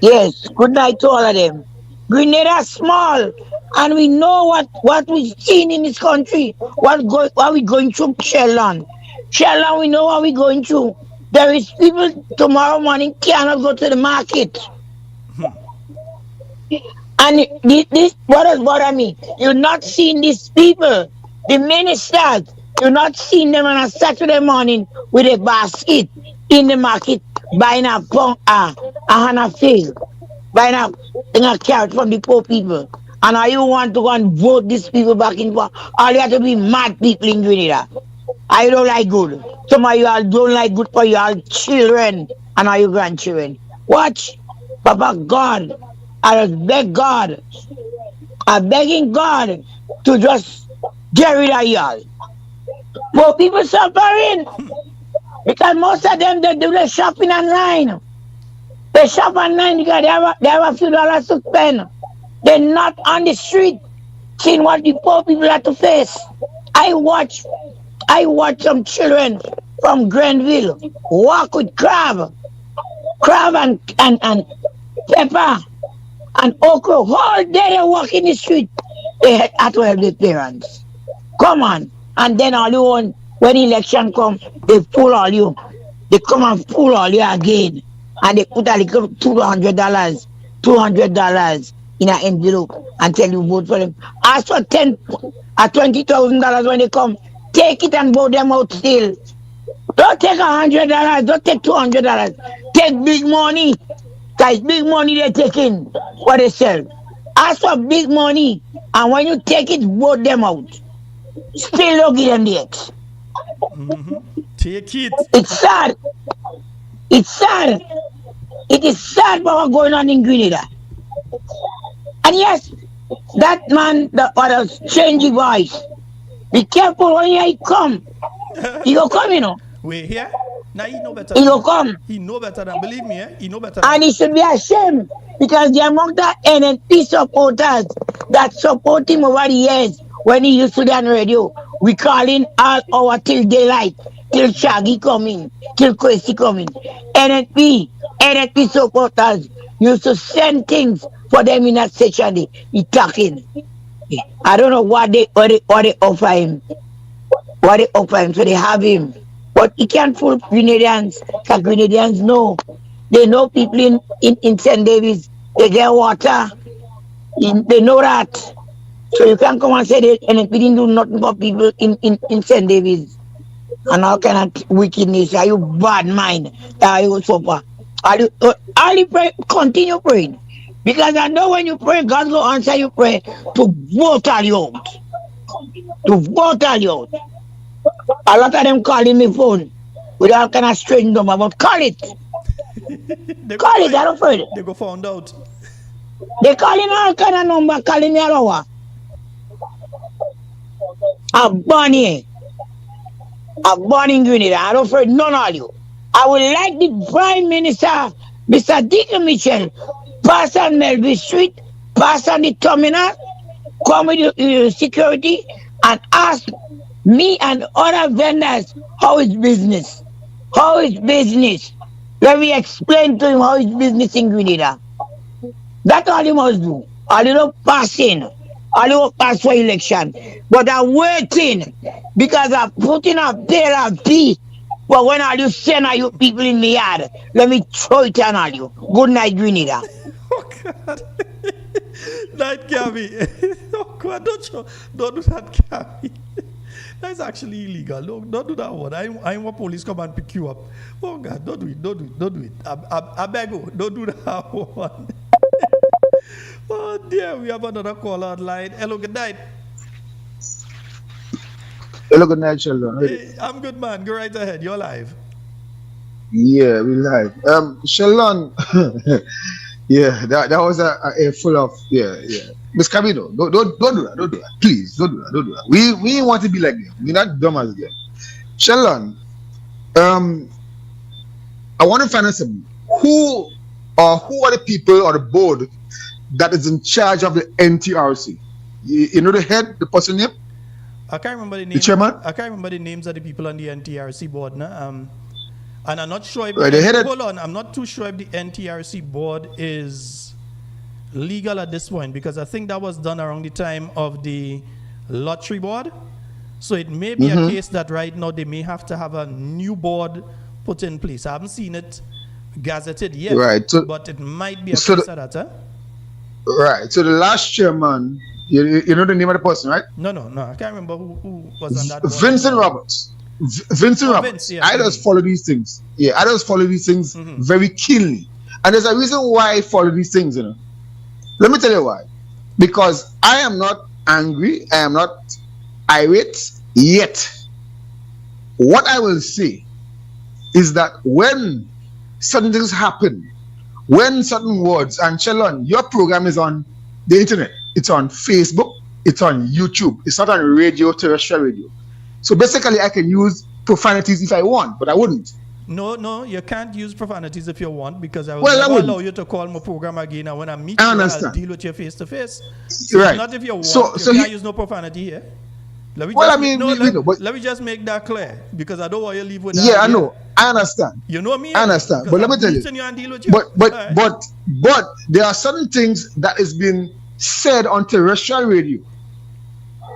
Yes. Good night to all of them. Grenada small, and we know what we've seen in this country. What we going through, Sheldon. Sheldon, we know what we're going through. There is people tomorrow morning cannot go to the market. And this what does bother me? You're not seeing these people, the ministers. You're not seeing them on a Saturday morning with a basket in the market buying a field, buying a carrot from the poor people. And now you want to go and vote these people back in power? All you have to be mad people in Grenada. I don't like good. Some of you all don't like good for your children and all your grandchildren. Watch, Papa God. I just beg God. I'm begging God to just get rid of y'all. More people suffering. Because most of them, they do the shopping online. They shop online because they have a few dollars to spend. They're not on the street seeing what the poor people have to face. I watch some children from Grenville walk with crab and pepper and okra. All day they walk in the street. They had to help their parents. Come on. And then all you want when election come, they pull all you. They come and pull all you again. And they put a little $200 in an envelope and tell you vote for them. Ask for $10 or $20,000 when they come. Take it and vote them out still. Don't take $100, don't take $200. Take big money. Guys, big money they're taking what they sell. Ask for big money, and when you take it, vote them out. Still don't give them the X. Take it. It's sad. It's sad. It is sad what's going on in Grenada. And yes, that man, the other strange voice. Be careful when he come. He go come, you know. Wait here. Now he know better. He go come. He know better than, believe me, he know better. And he should be ashamed because the among the NNP supporters that support him over the years when he used to be on radio, we calling all hour till daylight, till Shaggy coming, till Kwesi coming. NNP supporters used to send things for them in that session. He talking. I don't know what they offer him. What they offer him, so they have him. But he can't fool Grenadians, because Grenadians know. They know people in St. Davis, they get water. They know that. So you can't come and say that NNP didn't do nothing for people in St. Davis. And all kind of wickedness. Are you bad mind? Are you suffer? Are you pray? Continue praying. Because I know when you pray, God will answer your prayer to vote all you out. To vote all you out. A lot of them calling me phone with all kind of strange number, but call it. Call it, I don't afraid. They go found out. They calling all kind of number, calling me all over. I'm born here. I'm born in Grenada. I don't afraid none of you. I would like the Prime Minister, Mr. Deacon Mitchell, pass on Melville Street, pass on the terminal, come with the security, and ask me and other vendors how is business. How is business? Let me explain to him how is business in Grenada. That's all you must do. All you don't pass in. All you don't pass for election. But I'm waiting because I'm putting a bale of pea. But when all you send all you people in my yard, let me throw it on all you. Good night, Grenada. Oh, God. Night, Gabby. Oh, God, don't do that, Gabby. That's actually illegal. No, don't do that one. I want police come and pick you up. Oh, God, don't do it. I beg you, don't do that one. Oh, dear, we have another call online. Hello, good night. Hello, good night, Sheldon. Hey, I'm good, man. Go right ahead. You're live. Yeah, we live. Sheldon, yeah, that was a full of, yeah. Miss Camino, don't do that. Please, don't do that. We want to be like them. We're not dumb as them. Sheldon, I want to find out something. Who are the people or the board that is in charge of the NTRC? You know the head, the person name? I can't remember the name. The chairman? I can't remember the names of the people on the NTRC board now. And I'm not sure if hold on, I'm not too sure if the NTRC board is legal at this point, because I think that was done around the time of the lottery board. So it may be a case that right now they may have to have a new board put in place. I haven't seen it gazetted yet, right? So, but it might be a case of that, huh? Right. So the last chairman, you know the name of the person, right? No. I can't remember who was on that board. Vincent Roberts. Vincent Roberts. Vince, yeah, I just follow these things. Yeah, I just follow these things very keenly. And there's a reason why I follow these things, you know. Let me tell you why. Because I am not angry, I am not irate yet. What I will say is that when certain things happen, when certain words, and Sheldon, your program is on the internet, it's on Facebook, it's on YouTube, it's not on radio, terrestrial radio. So basically I can use profanities if I want, but I wouldn't. No, you can't use profanities if you want, because I will never allow you to call my program again, and when I meet you, I'll deal with you face to face. So right. Not if you want, so you can't use no profanity here. Let me just make that clear, because I don't want you to leave with that. Yeah, I know. I understand. You know me? I understand. But let me tell you. But there are certain things that is being said on terrestrial radio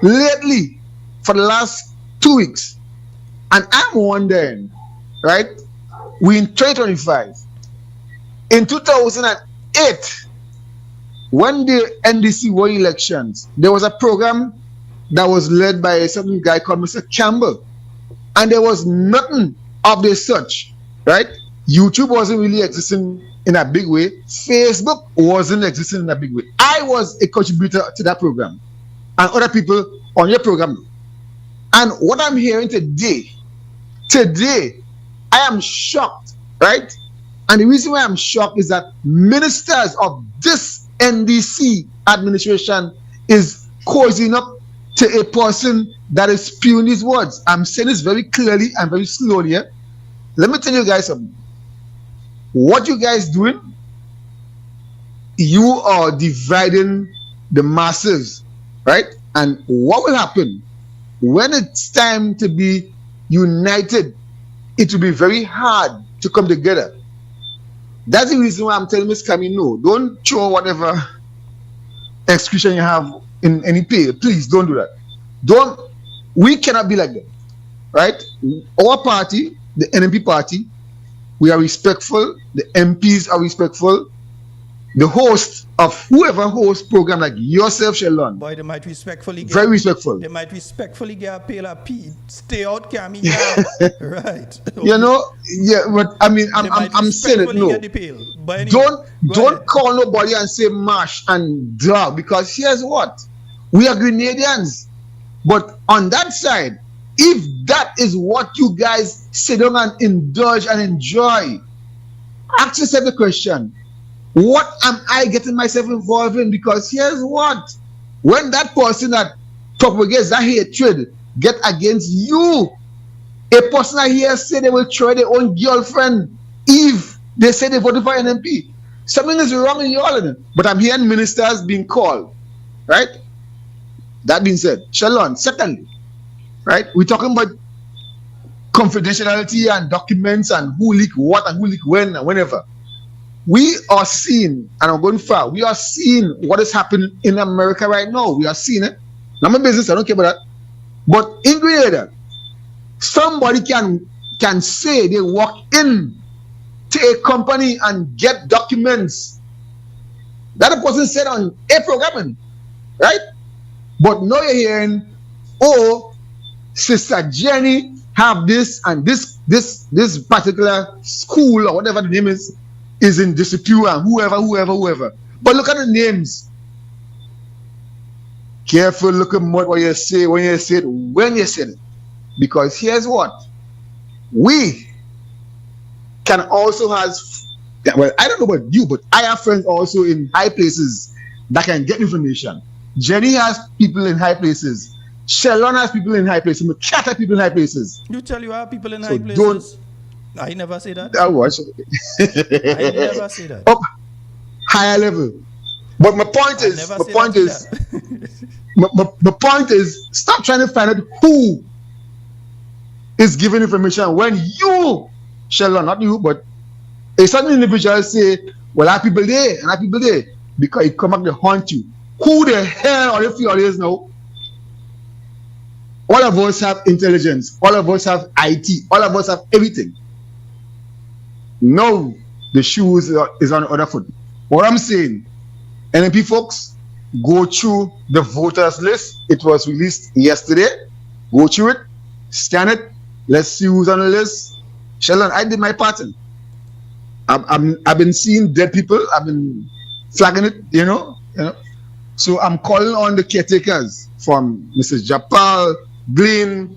lately for the last 2 weeks. And I'm wondering, right? We in 2025. In 2008, when the NDC were elections, there was a program that was led by some guy called Mr. Campbell. And there was nothing of this such, right? YouTube wasn't really existing in a big way. Facebook wasn't existing in a big way. I was a contributor to that program. And other people on your program. And what I'm hearing today, I am shocked, right? And the reason why I'm shocked is that ministers of this NDC administration is cozying up to a person that is spewing these words. I'm saying this very clearly and very slowly. Yeah? Let me tell you guys something. What you guys doing, you are dividing the masses, right? And what will happen when it's time to be united? It will be very hard to come together. That's the reason why I'm telling Ms. Kami, no, don't throw whatever exclusion you have in any pay. Please don't do that. We cannot be like that, right? Our party, the NMP party, we are respectful. The MPs are respectful. The host of whoever hosts program like yourself, Sheldon. Boy, they might respectfully very respectful. They might respectfully get a pale of pee. Stay out, Kami. Right. You know, yeah, but I mean, I'm saying it, no. Anyway, don't call nobody and say mash and drug, because here's what. We are Grenadians. But on that side, if that is what you guys sit down and indulge and enjoy, ask yourself the question, what am I getting myself involved in? Because here's what. When that person that propagates that hatred get against you, a person I hear say they will try their own girlfriend if they say they voted for NMP. Something is wrong in you all of them. But I'm hearing ministers being called, right? That being said, Sheldon, secondly, right, we're talking about confidentiality and documents and who leak what and who leak when and whenever. We are seeing, and I'm going far, we are seeing what is happening in America right now. We are seeing it. Not my business, I don't care about that. But in Grenada, somebody can say they walk in to a company and get documents that a person said on a programming, right? But now you're hearing, oh, Sister Jenny have this and this particular school or whatever the name is in dispute and whoever. But look at the names. Careful, look at what you say when you say it. Because here's what. We can also have, well, I don't know about you, but I have friends also in high places that can get information. Jenny has people in high places. Sheldon has people in high places. McCat has people in high places. You tell you have people in high places? I never say that. I watch. I never say that. Up higher level. But my point is, stop trying to find out who is giving information when you, Sheldon, not you, but a certain individual say, well, I have people there and I have people there, because it come back to haunt you. Who the hell are you is now? All of us have intelligence. All of us have IT. All of us have everything. No, the shoes is on the other foot. What I'm saying, NMP folks, go through the voters list. It was released yesterday. Go through it, scan it. Let's see who's on the list. Sheldon, I did my part. I've been seeing dead people. I've been flagging it, you know. So I'm calling on the caretakers from Mrs. Japal, Glenn,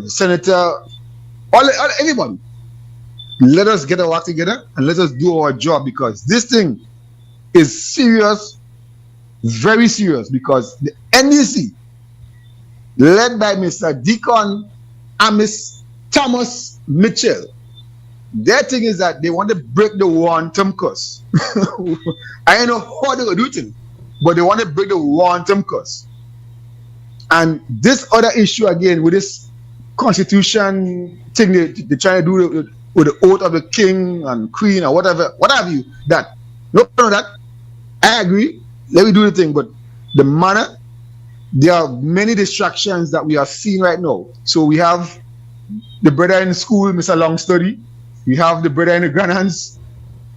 Senator, everyone. Let us get our work together and let us do our job, because this thing is serious, very serious, because the NDC, led by Mr. Deacon and Ms. Thomas Mitchell, their thing is that they want to break the one-term curse. I don't know how they're going to do it, but they want to break the one-term curse. And this other issue again with this constitution thing they're trying to do with the oath of the king and queen or whatever have you, that I agree, let me do the thing, but the manner there are many distractions that we are seeing right now. So we have the brother in school, Mr. Long Study. We have the brother in the grandhands,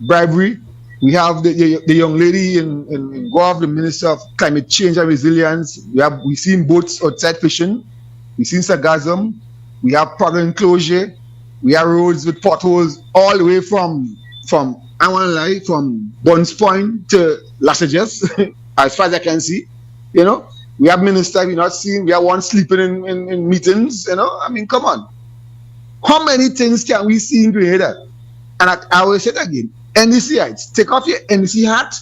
bribery. We have the young lady in Guav, the Minister of Climate Change and Resilience. We've seen boats outside fishing. We've seen Sargassum. We have problem enclosure. We have roads with potholes all the way from I want to lie, from Buns Point to Lassages, as far as I can see. You know, we have ministers we're not seeing. We have one sleeping in meetings. You know, I mean, come on. How many things can we see in Grenada? And I will say it again. NDCites, take off your NDC hat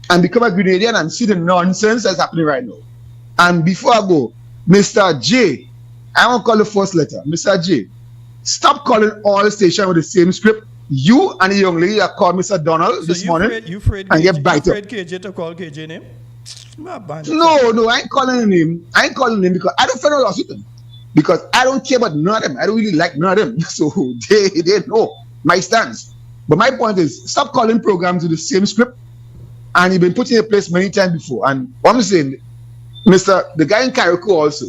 and become a Grenadian and see the nonsense that's happening right now. And before I go, Mr. J, I won't call the first letter. Mr. J, stop calling all stations with the same script. You and the young lady that called Mr. Donald this morning and get bite up. KJ to call KJ name? No, I ain't calling the name. I ain't calling the name because I don't find no loss with them. Because I don't care about none of them. I don't really like none of them. So they know my stance. But my point is, stop calling programs with the same script. And you've been put in a place many times before. And what I'm saying, the guy in Carriacou also,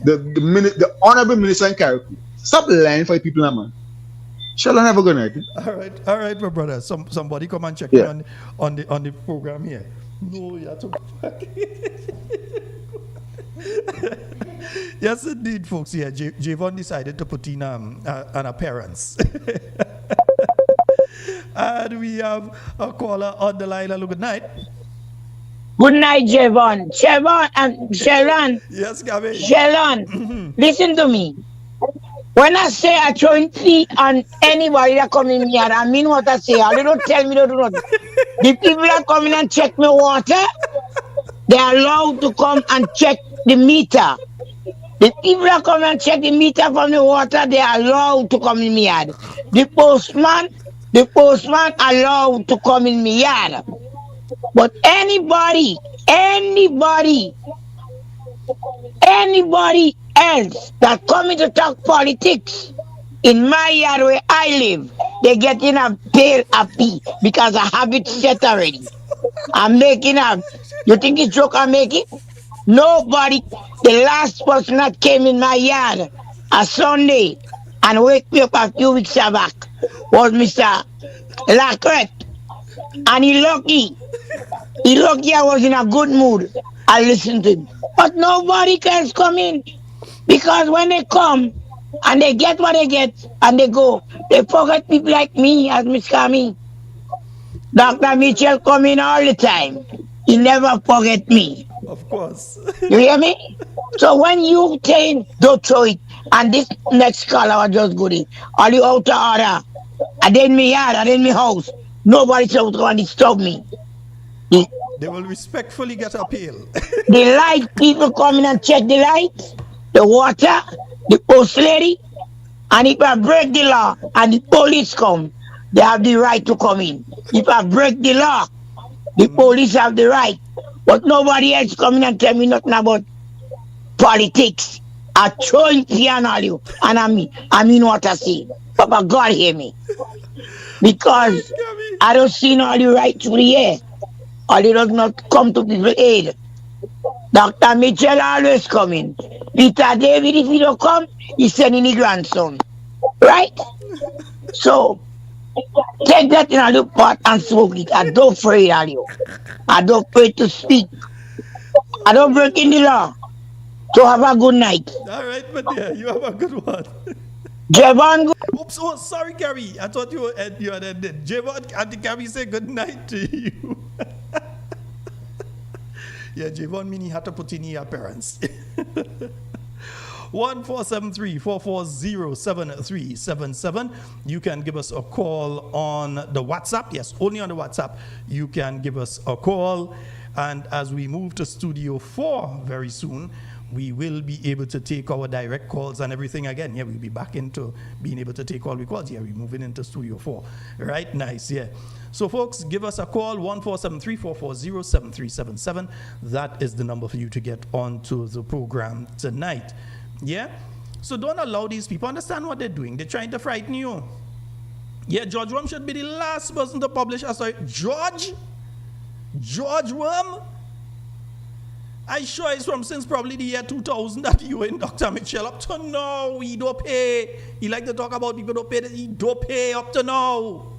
the honorable minister in Carriacou, stop lying for the people now, man. Sheldon, have a good night. All right, my brother. Somebody come and check me on the program here. No, you have to go back. Yes, indeed, folks. Yeah, Javon decided to put in an appearance. And we have a caller on the line. Hello, good night. Good night, Javon. Javon and Sheldon. Yes, Gabby. Sheldon, listen to me. When I say I join tea on anybody that come in here, I mean what I say. They don't tell me to do nothing. The people that come in and check my water, they are allowed to come and check the meter. The people that come and check the meter from the water, they are allowed to come in my yard. The postman allowed to come in my yard. But anybody else that coming to talk politics in my yard where I live, they get in a pail of pee because I have it set already. I'm making up. You think it's joke I'm making? Nobody, the last person that came in my yard a Sunday and wake me up a few weeks back was Mr. Lacret. And he lucky I was in a good mood. I listened to him. But nobody else come in. Because when they come and they get what they get and they go, they forget people like me as Miss Kami. Dr. Mitchell come in all the time. He never forget me. Of course. You hear me? So when you take, don't throw it. And this next caller was just good in. All the outer order. I did me yard, I did me house. Nobody's out to disturb me. They will respectfully get a appeal. The light, people come in and check the lights, the water, the post lady, and if I break the law and the police come, they have the right to come in. If I break the law, the police have the right. But nobody else come in and tell me nothing about politics. I throwing piano on you, and I mean what I say. Papa God hear me. Because I don't see all the right through the air. Or they does not come to people's aid. Dr. Mitchell always coming. Peter David, if he don't come, he's sending his grandson. Right? So, take that in a little pot and smoke it. I don't afraid of you. I don't afraid to speak. I don't break in the law. So have a good night. All right, but yeah, you have a good one. Javon. Oops, oh, sorry, Gary. I thought you had ended. Javon, I think Gary said good night to you. Yeah, Javon Mini had to put in your appearance. 1473-440-7377. You can give us a call on the WhatsApp. Yes, only on the WhatsApp. You can give us a call. And as we move to Studio 4 very soon, we will be able to take our direct calls and everything again. Yeah, we'll be back into being able to take all the calls. Yeah, we're moving into Studio 4. Right, nice, yeah. So, folks, give us a call, 1473-440-7377. That is the number for you to get onto the program tonight. Yeah? So don't allow these people, understand what they're doing. They're trying to frighten you. Yeah, George Worm should be the last person to publish a story. George Worm? I sure it's from since probably the year 2000 that you and Dr. Mitchell up to now. He don't pay. He like to talk about people don't pay. He don't pay up to now.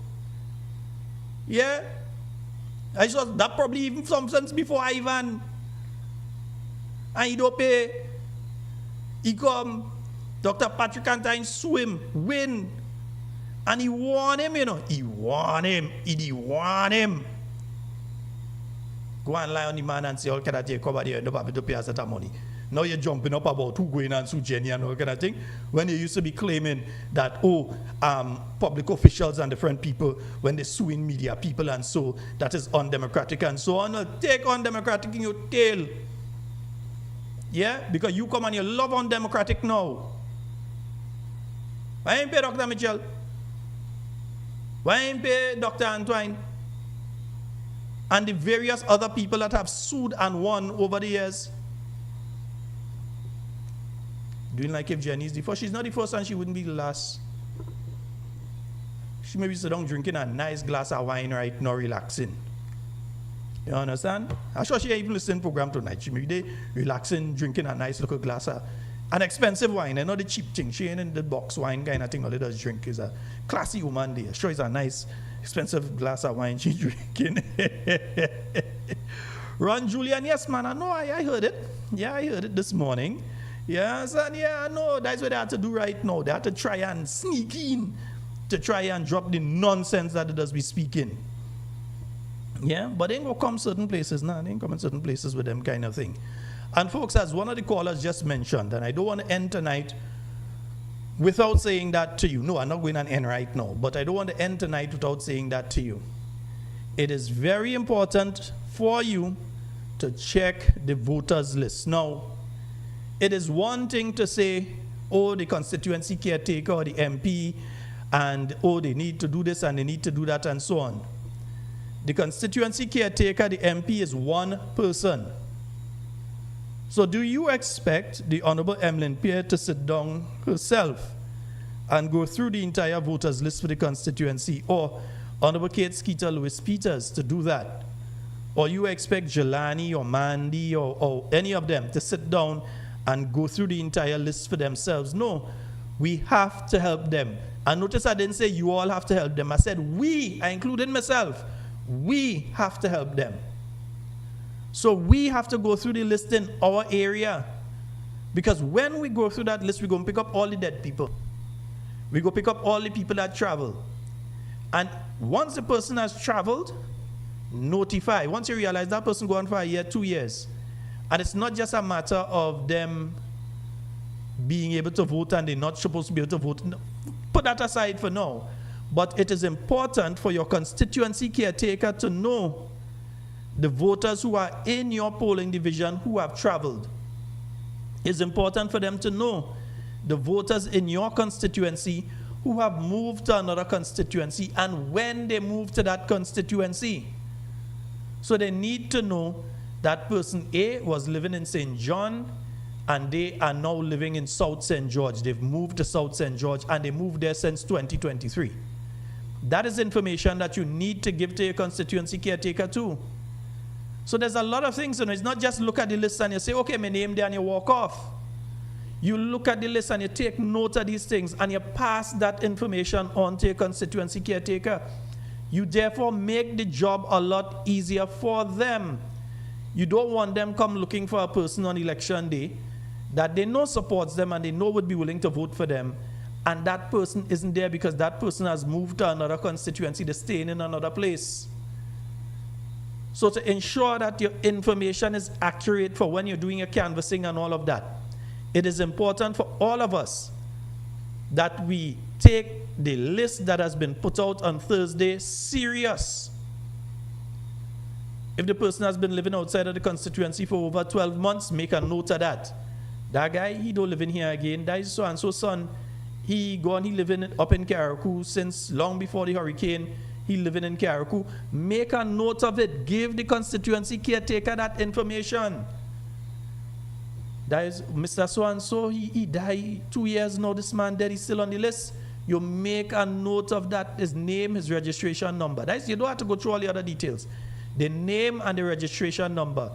Yeah? I saw that probably even some since before Ivan. And he don't pay. He come, Dr. Patrick Antine swim, win. And he won him, you know. He won him. He won him. Go and lie on the man and say, all kind of thing, come here, don't have to pay us that money. Now you're jumping up about who going and sue Jenny and all kind of thing. When you used to be claiming that, public officials and different people, when they suing media people and so, that is undemocratic and so on. Take undemocratic in your tail. Yeah? Because you come and you love undemocratic now. Why ain't pay Dr. Mitchell? Why ain't pay Dr. Antoine? And the various other people that have sued and won over the years? Doing like if Jenny's the first. She's not the first and she wouldn't be the last. She may be sitting down drinking a nice glass of wine right now, relaxing. You understand? I'm sure she ain't even listening to the program tonight. She may be there relaxing, drinking a nice little glass of an expensive wine, and not the cheap thing. She ain't in the box wine kind of thing. All it does drink is a classy woman there. Sure, it's a nice, expensive glass of wine she's drinking. Ron Julian, yes, man, I know, I heard it. Yeah, I heard it this morning. Yeah, son, yeah, I know. That's what they have to do right now. They have to try and sneak in to try and drop the nonsense that it does be speaking. Yeah, but they ain't gonna come certain places now. They ain't come in certain places with them kind of thing. And folks, as one of the callers just mentioned, and I don't want to end tonight without saying that to you. No, I'm not going to end right now, but I don't want to end tonight without saying that to you. It is very important for you to check the voters list. Now, it is one thing to say, oh, the constituency caretaker or the MP, and oh, they need to do this and they need to do that and so on. The constituency caretaker, the MP, is one person. So do you expect the Honorable Emmeline Pierre to sit down herself and go through the entire voters list for the constituency, or Honorable Kate Skeeter Lewis Peters to do that? Or you expect Jelani or Mandy or any of them to sit down and go through the entire list for themselves? No, we have to help them. And notice I didn't say you all have to help them. I said we, I included myself. We have to help them. So we have to go through the list in our area. Because when we go through that list, we're going to pick up all the dead people. We go pick up all the people that travel. And once the person has traveled, notify. Once you realize that person gone for a year, 2 years. And it's not just a matter of them being able to vote and they're not supposed to be able to vote. No, put that aside for now. But it is important for your constituency caretaker to know the voters who are in your polling division who have traveled. It's important for them to know the voters in your constituency who have moved to another constituency and when they move to that constituency. So they need to know that person A was living in St. John and they are now living in South St. George. They've moved to South St. George and they moved there since 2023. That is information that you need to give to your constituency caretaker too. So there's a lot of things, you know, it's not just look at the list and you say, okay, my name there, and you walk off. You look at the list and you take note of these things and you pass that information on to your constituency caretaker. You therefore make the job a lot easier for them. You don't want them come looking for a person on election day that they know supports them and they know would be willing to vote for them, and that person isn't there because that person has moved to another constituency, they're staying in another place. So to ensure that your information is accurate for when you're doing your canvassing and all of that, it is important for all of us that we take the list that has been put out on Thursday serious. If the person has been living outside of the constituency for over 12 months, make a note of that. That guy, he don't live in here again. That is so-and-so son. He living up in Carriacou since long before the hurricane. He living in Carriacou. Make a note of it. Give the constituency caretaker that information. That is Mr. So-and-so, he died 2 years now. This man dead, he's still on the list. You make a note of that, his name, his registration number. That is, you don't have to go through all the other details. The name and the registration number.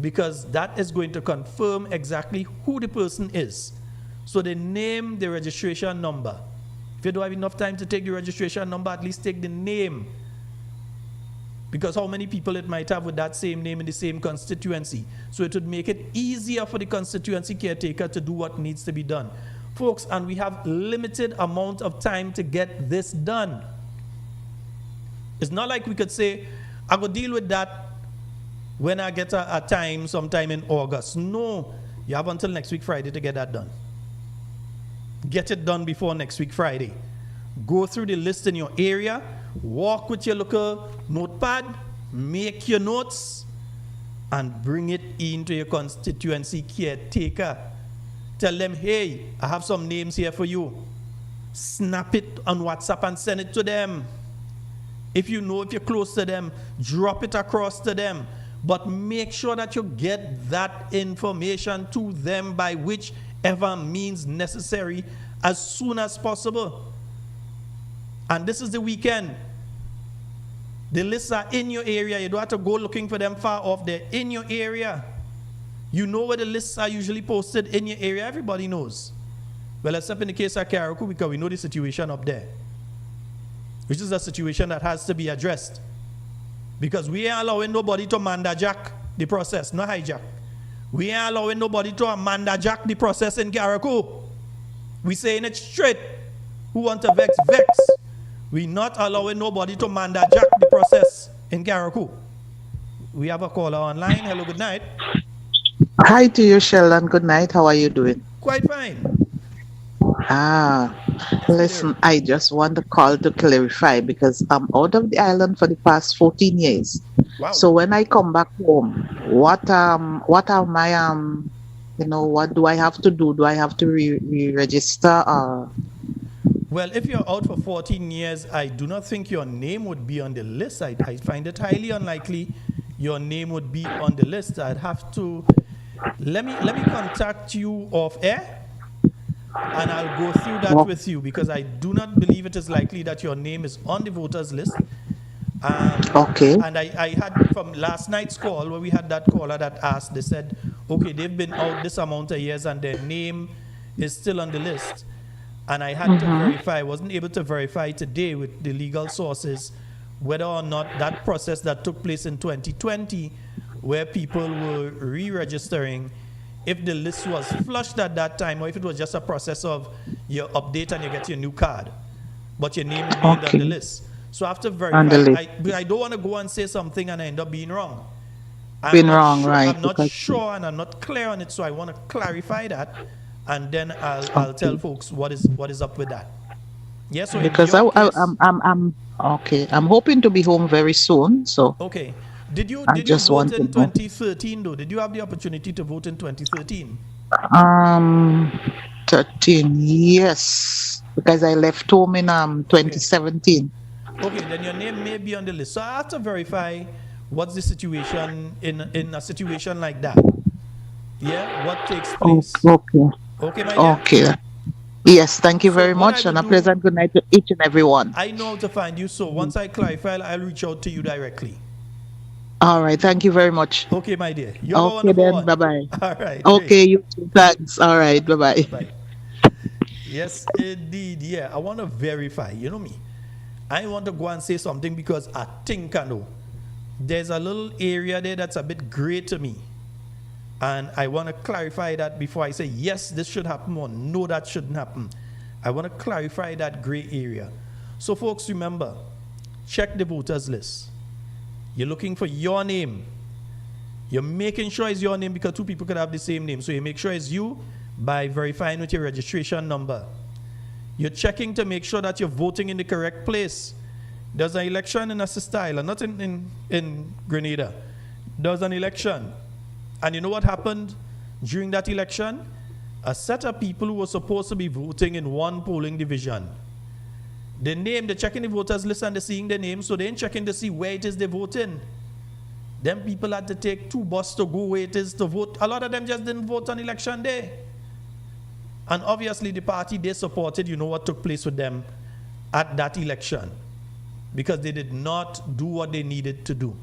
because that is going to confirm exactly who the person is. So the name, the registration number. If you don't have enough time to take the registration number, at least take the name. Because how many people it might have with that same name in the same constituency. So it would make it easier for the constituency caretaker to do what needs to be done. Folks, and we have limited amount of time to get this done. It's not like we could say, I will deal with that when I get a time sometime in August. No, you have until next week Friday to get that done. Get it done before next week Friday. Go through the list in your area, walk with your local notepad, make your notes, and bring it into your constituency caretaker. Tell them, hey, I have some names here for you. Snap it on WhatsApp and send it to them. If you know, if you're close to them, drop it across to them. But make sure that you get that information to them by whichever means necessary as soon as possible. And this is the weekend. The lists are in your area. You don't have to go looking for them far off. They're in your area. You know where the lists are usually posted in your area. Everybody knows. Well, except in the case of Carriacou, because we know the situation up there, which is a situation that has to be addressed. Because we ain't allowing nobody to mandajack the process, no hijack. We ain't allowing nobody to mandajack the process in Carriacou. We saying it straight. Who want to vex, vex. We not allowing nobody to mandajack the process in Carriacou. We have a caller online. Hello, good night. Hi to you, Sheldon. Good night. How are you doing? Quite fine. Listen, I just want to call to clarify because I'm out of the island for the past 14 years. Wow. So when I come back home, what are my what do I have to do? Do I have to re-register or? Well, if you're out for 14 years, I do not think your name would be on the list. I find it highly unlikely your name would be on the list. I'd have to let me contact you off air. And I'll go through that with you because I do not believe it is likely that your name is on the voters list. Okay. And I had from last night's call where we had that caller that asked, they said, okay, they've been out this amount of years and their name is still on the list. And I had to verify, I wasn't able to verify today with the legal sources whether or not that process that took place in 2020 where people were re-registering, if the list was flushed at that time, or if it was just a process of you update and you get your new card, but your name remained on the list. So after verify, I don't want to go and say something and I end up being wrong. I'm not sure and I'm not clear on it, so I want to clarify that, and then I'll tell folks what is up with that. Yes, so because I'm okay. I'm hoping to be home very soon. So okay. Did you vote in 2013 though? Did you have the opportunity to vote in 2013? 13, yes, because I left home in 2017. Okay, then your name may be on the list. So I have to verify what's the situation in a situation like that. Yeah, what takes place? Okay. Okay, my dear. Okay. Yes, thank you very much, and a pleasant good night to each and every one. I know how to find you, so once I clarify, I'll reach out to you directly. All right, thank you very much. Okay, my dear. You're okay then, bye-bye. All right. Okay, you too. Thanks. All right, bye-bye. Bye. Yes, indeed. Yeah, I want to verify. You know me. I want to go and say something because I think I know. There's a little area there that's a bit gray to me. And I want to clarify that before I say, yes, this should happen, or no, that shouldn't happen. I want to clarify that gray area. So, folks, remember, check the voters list. You're looking for your name. You're making sure it's your name because two people could have the same name. So you make sure it's you by verifying with your registration number. You're checking to make sure that you're voting in the correct place. There's an election in Assist Island, not in Grenada. There's an election. And you know what happened during that election? A set of people who were supposed to be voting in one polling division. They're checking the voters list and they're seeing the name, so they ain't checking to see where it is they're voting. Them people had to take 2 buses to go where it is to vote. A lot of them just didn't vote on election day. And obviously the party they supported, you know what took place with them at that election. Because they did not do what they needed to do.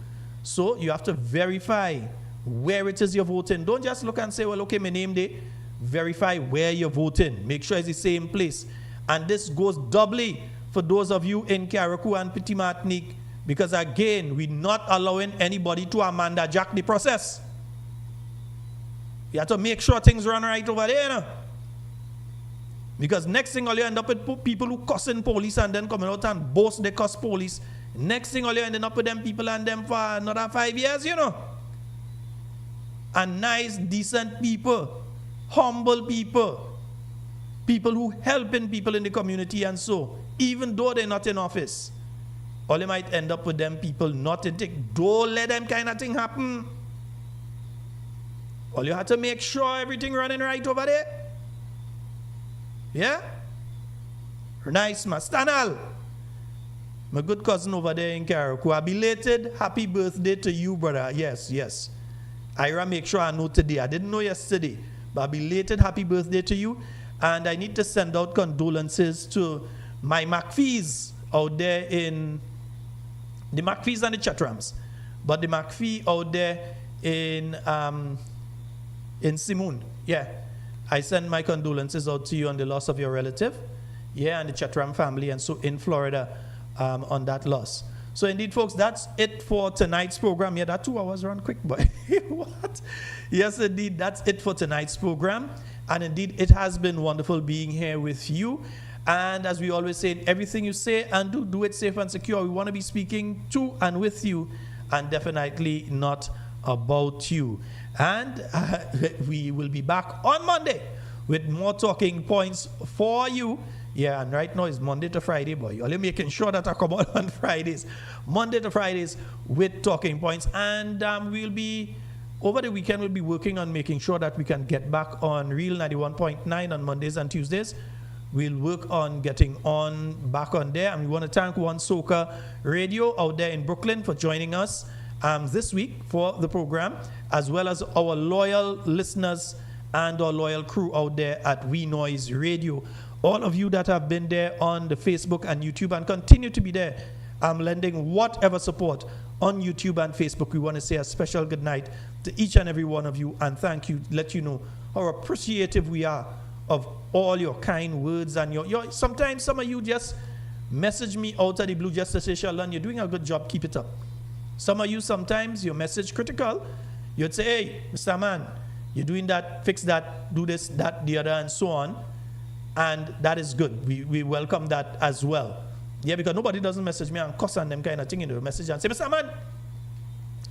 So you have to verify where it is you're voting. Don't just look and say, well, okay, my name there. Verify where you're voting. Make sure it's the same place. And this goes doubly for those of you in Carriacou and Petit Martinique, because again, we're not allowing anybody to Amanda Jack the process. You have to make sure things run right over there, you know? Because next thing all you end up with people who cussing police and then coming out and boast they cuss police. Next thing all you ending up with them people and them for another 5 years, you know? And nice, decent people, humble people, people who helping people in the community and so, even though they're not in office. Or you might end up with them people not in take. Don't let them kind of thing happen. All you have to make sure everything running right over there. Yeah? Nice, ma. Stanal. My good cousin over there in Carriacou. A belated happy birthday to you, brother. Yes, yes. Ira, make sure I know today. I didn't know yesterday. But a belated happy birthday to you. And I need to send out condolences to my McPhees out there in the McPhees and the Chatrams. But the McPhee out there in Simon. Yeah. I send my condolences out to you on the loss of your relative. Yeah, and the Chatram family and so in Florida on that loss. So indeed, folks, that's it for tonight's program. Yeah, that 2 hours run quick, boy. What? Yes, indeed, that's it for tonight's program. And indeed, it has been wonderful being here with you. And as we always say, everything you say and do it safe and secure. We want to be speaking to and with you and definitely not about you. And we will be back on Monday with more talking points for you. Yeah, and right now it's Monday to Friday, boy. You're making sure that I come out on Fridays. Monday to Fridays with talking points. And we'll be, over the weekend, we'll be working on making sure that we can get back on Real 91.9 on Mondays and Tuesdays. We'll work on getting on back on there. And we want to thank One Soca Radio out there in Brooklyn for joining us this week for the program, as well as our loyal listeners and our loyal crew out there at We Noise Radio. All of you that have been there on the Facebook and YouTube and continue to be there, I'm lending whatever support on YouTube and Facebook. We want to say a special good night to each and every one of you and thank you, let you know how appreciative we are of all your kind words and your sometimes some of you just message me out of the blue just to say, Sheldon, you're doing a good job, keep it up. Some of you, sometimes your message critical. You'd say, hey, Mr. Man, you're doing that, fix that, do this, that, the other, and so on. And that is good. We welcome that as well. Yeah, because nobody doesn't message me and cuss on them kind of thing in the message and say, Mr. Man,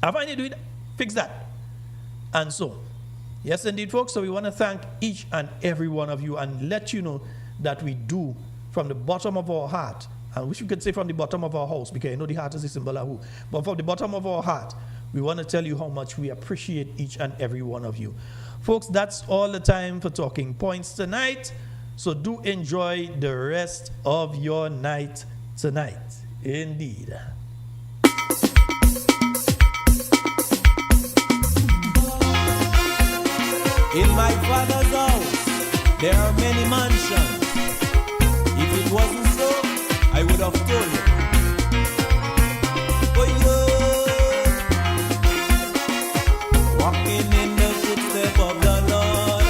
I find you doing that, fix that. And so, yes, indeed, folks. So we want to thank each and every one of you and let you know that we do from the bottom of our heart. I wish we could say from the bottom of our house, because I know the heart is a symbol of who. But from the bottom of our heart, we want to tell you how much we appreciate each and every one of you. Folks, that's all the time for Talking Points tonight. So do enjoy the rest of your night tonight. Indeed. In my Father's house, there are many mansions. If it wasn't so, I would have told you. For you, walking in the footsteps of the Lord.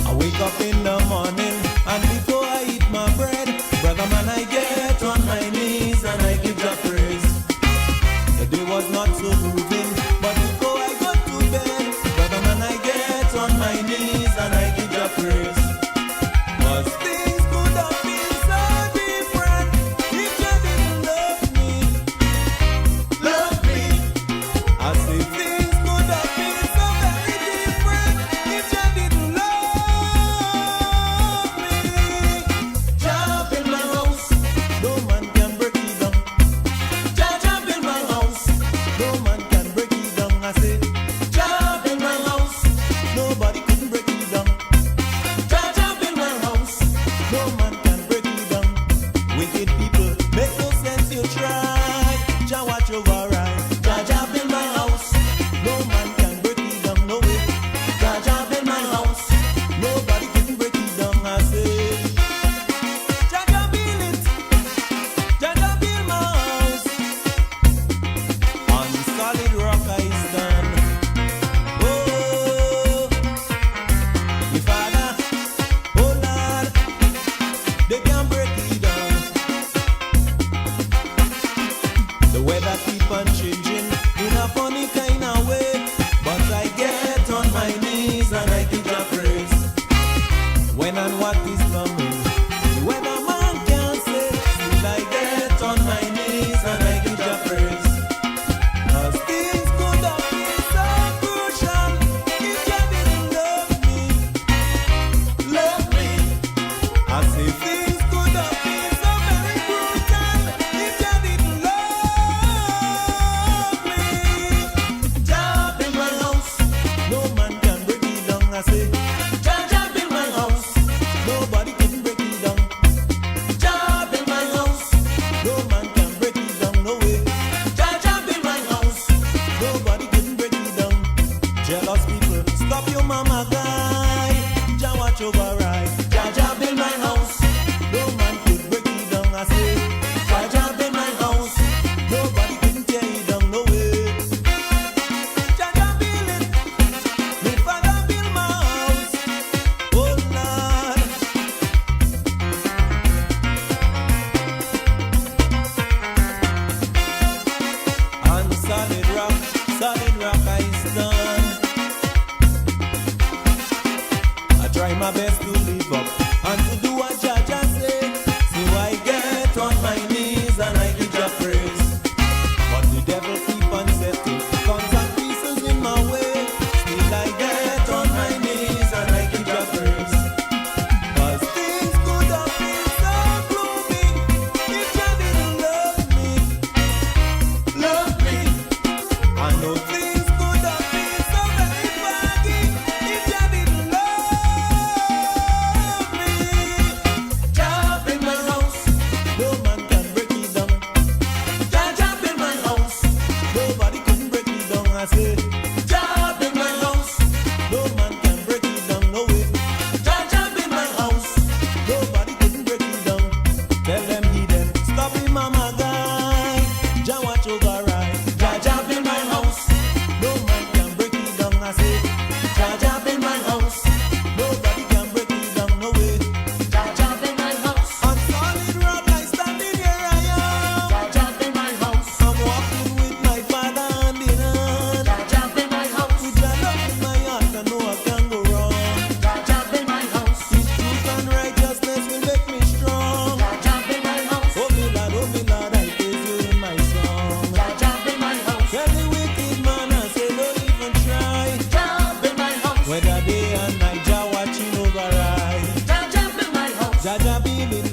I wake up in the morning, and before I eat my bread, brother man, I get on my knees and I give the praise. The day was not so moving, but before I go to bed, brother man, I get on my knees and I give the praise. Things could have been so different if you didn't love me. Love me. I say things could have been so very different if you didn't love me. Jump in my house, no man can break it down. Jump in my house, no man can The weather keep on changing in a funny kind of way, but I get on my knees and I give Jah praise. When and what is coming, the weatherman can't say. Still I get on my knees and I give Jah praise. 'Cause things could have been so crucial if Jah didn't love me. I say things could have been so very brutal if Jah didn't love me. Jah build my house, no man can break it down. I say Jah build my house, nobody can break it down. Jah build my house, no man can break it down. No way. Jah build my house, nobody can break it down. Jealous people, stop your mama guy. Jah watch over right. Jah build my house, no man could break it down. I say Jah build my house, nobody can tear it down. No way. Jah build it, me father build my house. Oh Lord. On solid rock I stand. I try my best to live up and to do what Jah say. So I get on my knees and I give Jah praise. But the devil keep on setting guns and pieces in my way. Still I get on my knees and I give Jah praise. 'Cause things could have been so gloomy if Jah didn't love me. I know things could have been so very foggy if Jah didn't love me. Jah build my house, no man can break it down. Jah build my house, nobody can break it down. I say Jah build my house, no man can break it down. No way. Jah build my house, nobody can break it down. Tell them he them stop him, mama guy. Jah watch over right. Jah build my house, no man can break it down. I say Jah build my house, nobody can break it down. No way. Jah build my house, on solid rock I standing here I am. Jah build my house, I'm walking with my father hand in hand. Jah build my house, with Jah love in my heart I know I can go wrong. Jah build my house, His truth and righteousness will make me strong. Jah build my house, oh me Lord, I praise you in my song. Jah build my house, tell the wicked man I say don't even try. Jah build my house, whether day and night Jah watching over right. Jah build my house, Jah build it.